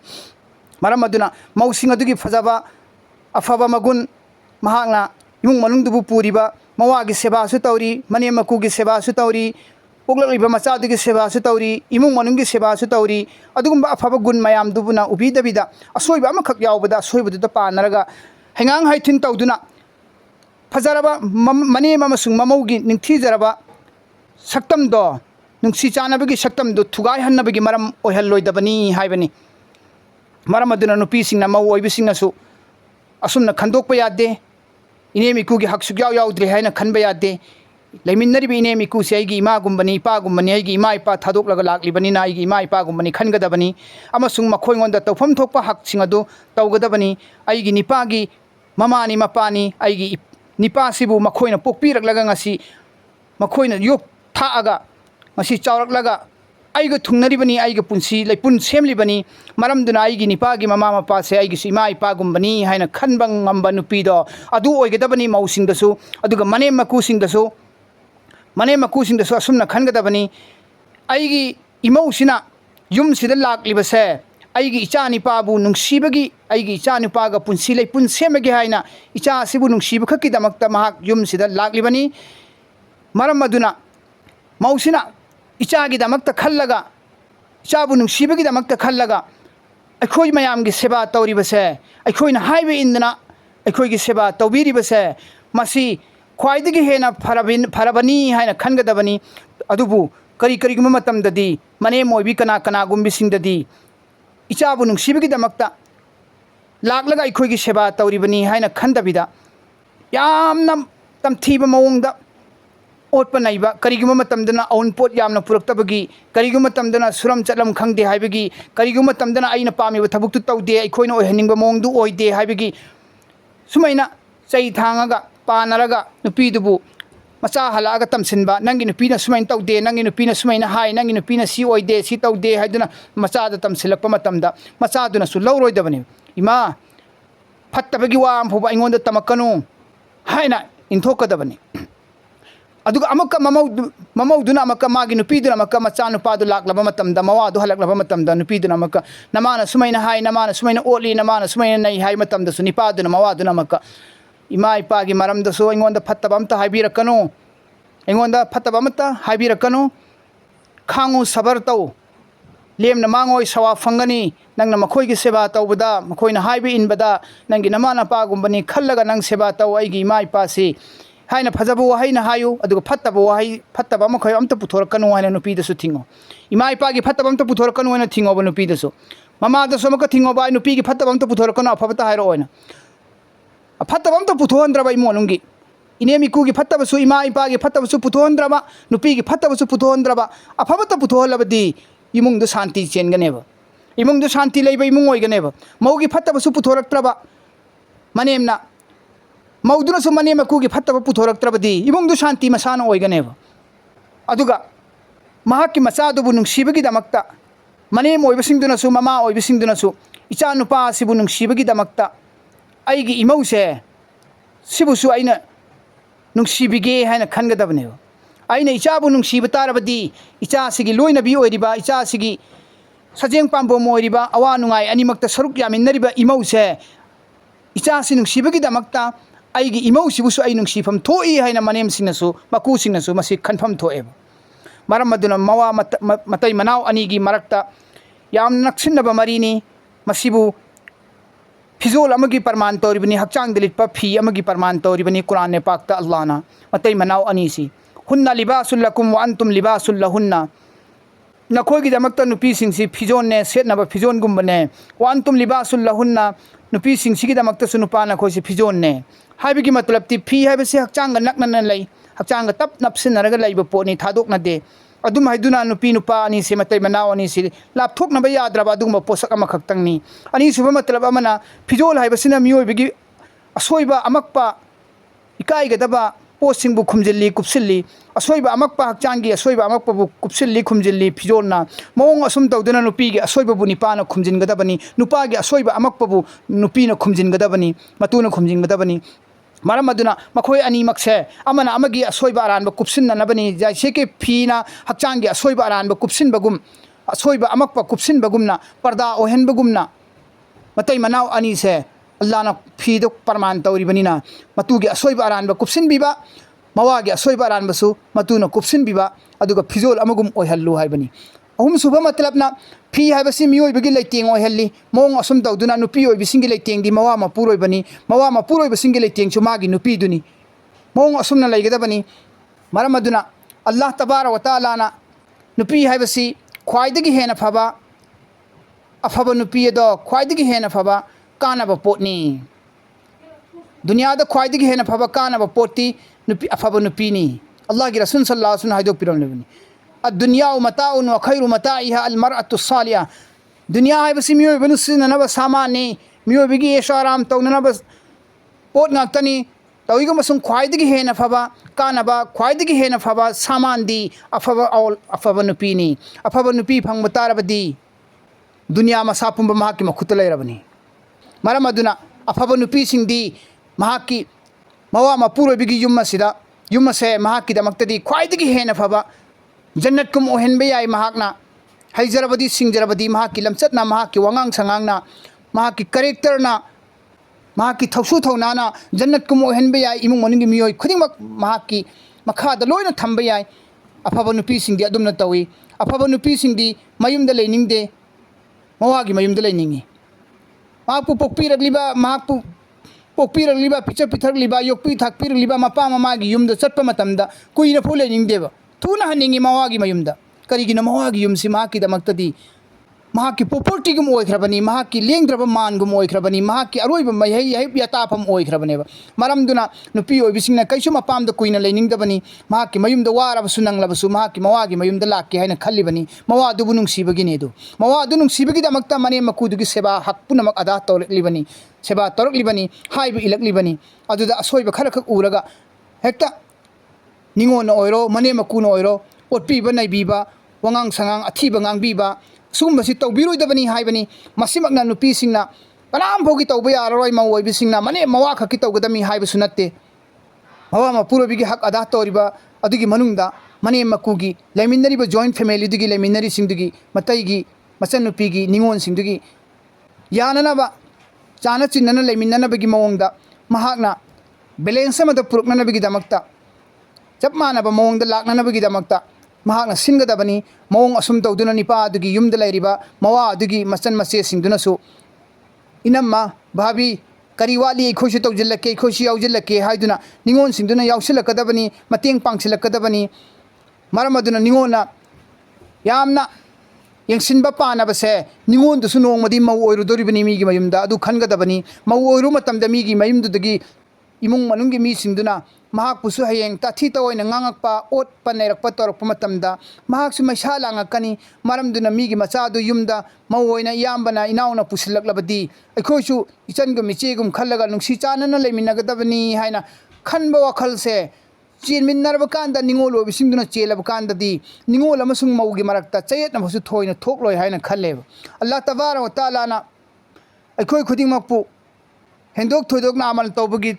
मरम अदुना मौसिंग अदुगी फजबा अफबा मगुन महांगना इमुंग मनुंगदुबु पुरिबा मवागी सेवासु तौरी मने मकुगी सेवासु तौरी पोगलक्लिबा मचादुगी सेवासु तौरी इमुंग मनुंगी सेवासु तौरी अदुगुंबा अफबा गुण मयामदुबुना उबिदबिदा असोइबा अमखक यावबदा असोइबदुदा पानरगा हेंगांग हाइथिन तौदुना फजरबा मनेम अमसुंग ममौगी निंगथीजरबा सक्तमदो नुंसी चानबगी सक्तमदो थुगाइ हन्नबगी मरम ओइहल्लोइदबनी हाइबनी मरम अदुना नुपीसिंगना मौ ओइबिसिंगनासु असुमना खंदोकपा यादे इनेम इकुगी हकसुक याउद्रे हाइना खनबा यादे लेमिन्नरिबी इनेम इकुसे आइगी इमागुंबनी इपागुंबनी आइगी इमा इपा थादोकलगा लाक्लिबनीना आइगी इमा इपागुंबनी खनगदबनी अमसुंग मखोइंगोंदा तौफम थोकपा हकसिंग अदु तौगदबनी आइगी निपागी ममानी मपानी आइगी निपासिबु मखोइना पोकपिरकलगा ngasi मखोइना योक थाआगा ngasi चावरकलगा आइगा थुंगनरिबनी आइगा पुंसी लैपुन सेमलिबनी मरमदुना आइगी निपागी ममा मपासे आइगी इमा इपागुंबनी हाइना खनबा ngamba नुपीदो अदु ओइगदबनी मौसिंगदसु अदुगा मने मकुसिंगदसु असुमना खनगदबनी आइगी इमौसिना युमसिदा लाक्लिबसे आइगी इचा निपाबु नुंसीबगी आइगी इचा निपागा पुंसी लैपुन सेमगे हाइना इचा सिबु नुंसीब खक्किदमक्ता महाक युमसिदा लाक्लिबनी मरम अदुना मौसिना इचागी दमक्ता खल्लगा इचाबु नुंसीबगी दमक्ता खल्लगा ꯑꯩꯈꯣꯏ ꯃꯌꯥꯝꯒꯤ ꯁꯦꯕꯥ ꯇꯧꯔꯤꯕꯁꯦ ꯑꯩꯈꯣꯏꯅ ꯍꯥꯏꯕ ꯏꯟꯗꯅ ꯑꯩꯈꯣꯏꯒꯤ ꯁꯦꯕꯥ ꯇꯧꯕꯤꯔꯤꯕꯁꯦ ꯃꯁꯤ ꯈ꯭ꯋꯥꯏꯗꯒꯤ ꯍꯦꯟꯅ ꯐꯔꯕꯅꯤ ꯍꯥꯏꯅ ꯈꯟꯒꯗꯕꯅꯤ ꯑꯗꯨꯕꯨ ꯀꯔꯤꯒꯨꯝꯕ ꯃꯇꯝꯗꯗꯤ ꯃꯅꯦꯝ ꯑꯣꯏꯕꯤ ꯀꯅꯥꯒꯨꯝꯕꯁꯤꯡꯗꯗꯤ ꯏꯆꯥꯕꯨ ꯅꯨꯡꯁꯤꯕꯒꯤꯗꯃꯛꯇ ꯂꯥꯛꯂꯒ ꯑꯩꯈꯣꯏꯒꯤ ꯁꯦꯕꯥ ꯇꯧꯔꯤꯕꯅꯤ ꯍꯥꯏꯅ ꯈꯟꯗꯕꯤꯗ ꯌꯥꯝꯅ ꯇꯝꯊꯤꯕ ꯃꯑꯣꯡꯗ ꯑꯣꯠꯄ ꯅꯩꯕ ꯀꯔꯤꯒꯨꯝꯕ ꯃꯇꯝꯗꯅ ꯑꯎꯟꯄꯣꯠ ꯌꯥꯝꯅ ꯄꯨꯔꯛꯇꯕꯒꯤ ꯀꯔꯤꯒꯨꯝꯕ ꯃꯇꯝꯗꯅ ꯁꯨꯔꯝ ꯆꯠꯂꯝ ꯈꯪꯗꯦ ꯍꯥꯏꯕꯒꯤ ꯀꯔꯤꯒꯨꯝꯕ ꯃꯇꯝꯗꯅ ꯑꯩꯅ ꯄꯥꯝꯃꯤꯕ ꯊꯕꯛꯇꯨ ꯇꯧꯗꯦ ꯑꯩꯈꯣꯏꯅ ꯑꯣꯏꯍꯟꯅꯤꯡꯕ ꯃꯑꯣꯡꯗꯨ ꯑꯣꯏꯗꯦ ꯍꯥꯏꯕꯒꯤ ꯁꯨꯃꯥꯏꯅ ꯆꯩ ꯊꯥꯡꯉꯒ ꯄꯥꯅꯔꯒ ꯅꯨꯄꯤꯗꯨꯕు ꯃꯆꯥ ꯍꯜꯂꯛꯑꯒ ꯇꯝꯁꯤꯟꯕ ꯅꯪꯒꯤ ꯅꯨꯄꯤꯅ ꯁꯨꯃꯥꯏꯅ ꯇꯧꯗꯦ ꯅꯪꯒꯤ ꯅꯨꯄꯤꯅ ꯁꯨꯃꯥꯏꯅ ꯍꯥꯏ ꯅꯪꯒꯤ ꯅꯨꯄꯤꯅ ꯁꯤ ꯑꯣꯏꯗꯦ ꯁꯤ ꯇꯧꯗꯦ haiduna machada tamsilakpa matamda machaduna su lawroidabani ima fattabagi wa amfuba ingonda tamakanu haina inthokadabani aduga amaka mamawduna amaka magi nupiduna amaka macha nupadu laklaba matamda mawadu halaklaba matamda nupiduna amaka namana sumaina hai namana sumaina oli namana sumaina nai hai matamda su nipaduna mawaduna amaka ima ipagi maramda su ingonda fattaba amta haibirakanu ingonda fattaba amta haibirakanu khangu sabar tau lemna mangoi sawa fangani nangna makhoi seba tawbada makhoina haibi inbada nangi namana pagumbani khallaga nang seba taw aigi ima ipasi haina phajabu haina hayu aduga fattaba hai fattaba makhoi amta puthorkanu haina nupi dasu thingo ima ipagi fattaba amta puthorkanu haina thingo ba nupi dasu mama dasu maka thingo ba nupi gi fattaba amta puthorkanu afabata hairo haina fattaba amta puthohandraba imonungi inemi ku gi fattaba su ima ipagi fattaba su puthohandraba nupi gi fattaba su puthohandraba afabata putholabadi imung du shanti chenganeba imung du shanti leiba imung oiganeba maugi fattaba su puthoraktraba manemna mauduna su manema ku gi fattaba puthoraktrabadi imung du shanti masana oiganeba aduga mahakki machadu bu nungsibagi damakta manem oibasingduna su mama oibasingduna su icha nupa sibu nungsibagi damakta aigi imause sibu su aina nungsibige haina khangadabneba aina ichabu nungsiba tarabadi icha sigi loinabi oiriba icha sigi sajeng pambo moiriba awa nungai animakta saruk yaminariba imause icha si nungsibagi damakta aigi imau sibu su ai nungsifam thoi haina manem sinasu maku sinasu masi khanfam thoeba maram maduna mawa matai manau anigi marakta yam naksinaba marini masibu fizol amagi parman toribani hakchang dilitpa phi amagi parman toribani quran ne pakta allah na matai manau anisi hunna libasul lakum wa antum libasul lahunna nakhoigi damakta nupi singsi phizon ne setnaba phizon gumbane wa antum libasul lahunna nupi singsi gi damakta sunupa na khoisi phizon ne haibigi matlab ti phi haibase hakchanga nakna lei hakchanga tap napsinaraga leiba poni thadok na de adum haiduna nupi nupa ani se matai manau ani se lapthok na ba yadraba aduma posak ama khaktang ni ani suba matlab amana phizol haibasina mioi bigi asoiba amakpa ikai gadaba posing bu khumjilli kupsilli asoiba amakpa hakchangi asoiba amakpa bu kupsilli khumjilli phizolna mawong asum tawduna nupi gi asoiba bu nipana khumjin gadabani nupa gi asoiba amakpa bu nupi na khumjin gadabani matuna khumjin gadabani maram aduna makhoi ani makse amana amagi asoiba aranba kupsin na nabani jai seke phina hakchangi asoiba aranba kupsin bagum asoiba amakpa kupsin bagumna parda ohen bagumna matai manau ani se Allah na phido parman tawribanina matugi asoiba aranba kupsin biba mawagi asoiba aranba su matuna kupsin biba aduga phizol amagum oihallu haibani ahum suba matlabna phi haibasi mioi bagi leiteng oihalli mong asum tawduna nupi oi bisingi leiteng di mawa ma puroi bani mawa ma puroi bisingi leiteng chumagi nupi duni mong asum na leigadabani maramaduna Allah tabara wa taala na nupi haibasi khwaidagi hena phaba afaba nupi do khwaidagi hena phaba kanaba potni dunya da khwaidagi hena phaba kanaba poti nupi afaba nupi ni Allah gi rasul sallallahu alaihi wasallam haidok piron lebani ad-dunya mata'un wa khairu mata'iha al-mar'atu as-salihah dunya ay basi miyo benusina na ba samani miyo bigi esharam tawna na ba pot ngaktani tawiga masung khwaidagi hena phaba kanaba khwaidagi hena phaba samandi afaba nupi ni afaba nupi phang matarabadi dunya masapum ba mahaki makhuta leirabani maram aduna afaba nupi singdi mahaki mawa mapuro bigi yumma sida yumma se mahaki damaktadi khwaidagi hena phaba jannat kum ohenbe yai mahakna haijarabadi singjarabadi mahaki lamchatna mahaki wangang sangangna mahaki character na mahaki thausu thauna na jannat kum ohenbe yai imung moningi miyoi khudingmak mahaki makhada loina thamba yai afaba nupi singdi adumna tawi afaba nupi singdi mayumda leiningde ꯃꯋꯥꯒꯤ ꯃꯌꯨꯝꯗ ꯂꯩꯅꯤꯡꯉꯤ ꯃꯍꯥꯛꯄꯨ ꯄꯣꯛꯄꯤꯔꯛꯂꯤꯕ ꯄꯤꯆ ꯄꯤꯊꯛꯂꯤꯕ ꯌꯣꯛꯄꯤ ꯊꯥꯛꯄꯤꯔꯛꯂꯤꯕ ꯃꯄꯥ ꯃꯃꯥꯒꯤ ꯌꯨꯝꯗ ꯆꯠꯄ ꯃꯇꯝꯗ ꯀꯨꯏꯅ ꯐꯥꯎ ꯂꯩꯅꯤꯡꯗꯦꯕ ꯊꯨꯅ ꯍꯟꯅꯤꯡꯉꯤ ꯃꯋꯥꯒꯤ ꯃꯌꯨꯝꯗ ꯀꯔꯤꯒꯤꯅꯣ ꯃꯋꯥꯒꯤ ꯌꯨꯝꯁꯤ ꯃꯍꯥꯛꯀꯤꯗꯃꯛꯇꯗꯤ ꯃꯍꯥꯛꯀꯤ ꯄ꯭ꯔꯣꯄꯔꯇꯤꯒꯨꯝ ꯑꯣꯏꯈ꯭ꯔꯕꯅꯤ ꯃꯍꯥꯛꯀꯤ ꯂꯦꯡꯗ꯭ꯔꯕ ꯃꯥꯟꯒꯨꯝ ꯑꯣꯏꯈ꯭ꯔꯕꯅꯤ ꯃꯍꯥꯛꯀꯤ ꯑꯔꯣꯏꯕ ꯃꯍꯩ ꯌꯥꯇꯥꯐꯝ ꯑꯣꯏꯈ꯭ꯔꯕꯅꯦꯕ ꯃꯔꯝꯗꯨꯅ ꯅꯨꯄꯤ ꯑꯣꯏꯕꯤꯁꯤꯡꯅ ꯀꯩꯁꯨ ꯃꯄꯥꯝꯗ ꯀꯨꯏꯅ ꯂꯩꯅꯤꯡꯗꯕꯅꯤ ꯃꯍꯥꯛꯀꯤ ꯃꯌꯨꯝꯗ ꯋꯥꯔꯕꯁꯨ ꯅꯪꯂꯕꯁꯨ ꯃꯍꯥꯛꯀꯤ ꯃꯋꯥꯒꯤ ꯃꯌꯨꯝꯗ ꯂꯥꯛꯀꯦ ꯍꯥꯏꯅ ꯈꯜꯂꯤꯕꯅꯤ ꯃꯋꯥꯗꯨꯕꯨ ꯅꯨꯡꯁꯤꯕꯒꯤꯅꯤ ꯑꯗꯨ ꯃꯋꯥꯗꯨ ꯅꯨꯡꯁꯤꯕꯒꯤꯗꯃꯛꯇ ꯃꯅꯦꯝ ꯃꯀꯨꯗꯨꯒꯤ ꯁꯦꯕꯥ ꯍꯛ ꯄꯨꯝꯅꯃꯛ ꯑꯗꯥ ꯇꯧꯔꯛꯂꯤꯕꯅꯤ ꯁꯦꯕꯥ ꯇꯧꯔꯛꯂꯤꯕꯅꯤ ꯍꯥꯏꯕ ꯏꯜꯂꯛꯂꯤꯕꯅꯤ ꯑꯗꯨꯗ ꯑꯁꯣꯏꯕ ꯈꯔꯈꯛ ꯎꯔꯒ ꯍꯦꯛꯇ ꯅꯤꯉꯣꯟꯅ ꯑꯣꯏꯔꯣ ꯃꯅꯦꯝ ꯃꯀꯨꯅ ꯑꯣꯏꯔꯣ ꯑꯣꯠꯄꯤꯕ ꯅꯩꯕꯤꯕ ꯋꯥꯉꯥꯡ ꯁꯉꯥꯡ ꯑꯊꯤꯕ ꯉꯥꯡꯕꯤꯕ ꯁꯤꯒꯨꯝꯕꯁꯤ ꯇꯧꯕꯤꯔꯣꯏꯗꯕꯅꯤ ꯍꯥꯏꯕꯅꯤ ꯃꯁꯤꯃꯛꯅ ꯅꯨꯄꯤꯁꯤꯡꯅ ꯀꯅꯥꯝ ꯐꯥꯎꯒꯤ ꯇꯧꯕ ꯌꯥꯔꯔꯣꯏ ꯃꯧ ꯑꯣꯏꯕꯤꯁꯤꯡꯅ ꯃꯋꯥ ꯈꯛꯀꯤ ꯇꯧꯒꯗꯕꯅꯤ ꯍꯥꯏꯕꯁꯨ ꯅꯠꯇꯦ ꯃꯋꯥ ꯃꯄꯨꯔꯣꯏꯕꯒꯤ ꯍꯛ ꯑꯗꯥ ꯇꯧꯔꯤꯕ ꯑꯗꯨꯒꯤ ꯃꯅꯨꯡꯗ ꯃꯅꯦꯝ ꯃꯀꯨꯒꯤ ꯂꯩꯃꯤꯟꯅꯔꯤꯕ ꯖꯣꯏꯟ ꯐꯦꯃꯤꯂꯤꯗꯨꯒꯤ ꯂꯩꯃꯤꯟꯅꯔꯤꯁꯤꯡꯗꯨꯒꯤ ꯃꯇꯩꯒꯤ ꯃꯆꯟꯅꯨꯄꯤꯒꯤ ꯅꯤꯉꯣꯟꯁꯤꯡꯗꯨꯒꯤ ꯌꯥꯅꯅꯕ ꯆꯥꯅ ꯆꯤꯟꯅꯅ ꯂꯩꯃꯤꯟꯅꯅꯕꯒꯤ ꯃꯑꯣꯡꯗ ꯃꯍꯥꯛꯅ ꯕꯦꯂꯦꯟꯁ ꯑꯃꯗ ꯄꯨꯔꯛꯅꯅꯕꯒꯤꯗꯃꯛꯇ ꯆꯞ ꯃꯥꯟꯅꯕ ꯃꯑꯣꯡꯗ ꯂꯥꯛꯅꯅꯕꯒꯤꯗꯃꯛꯇ ꯃꯍꯥꯛꯅ ꯁꯤꯟꯒꯗꯕꯅꯤ ꯃꯑꯣꯡ ꯑꯁꯨꯝ ꯇꯧꯗꯨꯅ ꯅꯤꯄꯥ ꯑꯗꯨꯒꯤ ꯌꯨꯝꯗ ꯂꯩꯔꯤꯕ ꯃꯋꯥ ꯑꯗꯨꯒꯤ ꯃꯆꯟ ꯃꯆꯦꯁꯤꯡꯗꯨꯅꯁꯨ ꯏꯅꯝꯃ ꯚꯥꯕꯤ ꯀꯔꯤ ꯋꯥꯠꯂꯤ ꯑꯩꯈꯣꯏꯁꯨ ꯇꯧꯁꯤꯜꯂꯛꯀꯦ ꯑꯩꯈꯣꯏꯁꯨ ꯌꯥꯎꯁꯤꯜꯂꯛꯀꯦ ꯍꯥꯏꯗꯨꯅ ꯅꯤꯉꯣꯟꯁꯤꯡꯗꯨꯅ ꯌꯥꯎꯁꯤꯜꯂꯛꯀꯗꯕꯅꯤ ꯃꯇꯦꯡ ꯄꯥꯡꯁꯤꯜꯂꯛꯀꯗꯕꯅꯤ ꯃꯔꯝ ꯑꯗꯨꯅ ꯅꯤꯉꯣꯟꯅ ꯌꯥꯝꯅ ꯌꯦꯡꯁꯤꯟꯕ ꯄꯥꯅꯕꯁꯦ ꯅꯤꯉꯣꯟꯗꯨꯁꯨ ꯅꯣꯡꯃꯗꯤ ꯃꯧ ꯑꯣꯏꯔꯨꯗꯣꯔꯤꯕꯅꯤ ꯃꯤꯒꯤ ꯃꯌꯨꯝꯗ ꯑꯗꯨ ꯈꯟꯒꯗꯕꯅꯤ ꯃꯧ ꯑꯣꯏꯔꯨ ꯃꯇꯝꯗ ꯃꯤꯒꯤ ꯃꯌꯨꯝꯗꯨꯗꯒꯤ ꯏꯃꯨꯡ ꯃꯅꯨꯡꯒꯤ ꯃꯤꯁꯤꯡꯗꯨꯅ ꯃꯍꯥꯛꯄꯨꯁꯨ ꯍꯌꯦꯡ ꯇꯥꯊꯤ ꯇꯑꯣꯏꯅ ꯉꯥꯡꯉꯛꯄ ꯑꯣꯠꯄ ꯅꯩꯔꯛꯄ ꯇꯧꯔꯛꯄ ꯃꯇꯝꯗ ꯃꯍꯥꯛꯁꯨ ꯃꯩꯁꯥ ꯂꯥꯡꯉꯛꯀꯅꯤ ꯃꯔꯝꯗꯨꯅ ꯃꯤꯒꯤ ꯃꯆꯥꯗꯨ ꯌꯨꯝꯗ ꯃꯧ ꯑꯣꯏꯅ ꯏꯌꯥꯝꯕꯅ ꯏꯅꯥꯎꯅ ꯄꯨꯁꯤꯜꯂꯛꯂꯕꯗꯤ ꯑꯩꯈꯣꯏꯁꯨ ꯏꯆꯟꯒꯨꯝ ꯏꯆꯦꯒꯨꯝ ꯈꯜꯂꯒ ꯅꯨꯡꯁꯤ ꯆꯥꯟꯅꯅ ꯂꯩꯃꯤꯟꯅꯒꯗꯕꯅꯤ ꯍꯥꯏꯅ ꯈꯟꯕ ꯋꯥꯈꯜꯁꯦ ꯆꯦꯟꯃꯤꯟꯅꯔꯕ ꯀꯥꯟꯗ ꯅꯤꯉꯣꯜ ꯑꯣꯏꯕꯁꯤꯡꯗꯨꯅ ꯆꯦꯜꯂꯕ ꯀꯥꯟꯗꯗꯤ ꯅꯤꯉꯣꯜ ꯑꯃꯁꯨꯡ ꯃꯧꯒꯤ ꯃꯔꯛꯇ ꯆꯌꯦꯠꯅꯕꯁꯨ ꯊꯣꯏꯅ ꯊꯣꯛꯂꯣꯏ ꯍꯥꯏꯅ ꯈꯜꯂꯦꯕ ꯑꯜꯂꯥꯍ ꯇꯕꯥꯔꯛ ꯋ ꯇꯥꯂꯥꯅ ꯑꯩꯈꯣꯏ ꯈꯨꯗꯤꯡꯃꯛꯄꯨ ꯍꯦꯟꯗꯣꯛ ꯊꯣꯏꯗꯣꯛꯅ ꯑꯃꯜ ꯇꯧꯕꯒꯤ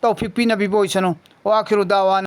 ꯇꯧꯐꯤꯛ ꯄꯤꯅꯕꯤꯕ ꯑꯣꯏꯁꯅꯨ ꯋꯥꯈꯤꯔꯨ ꯗꯥꯋꯥꯅ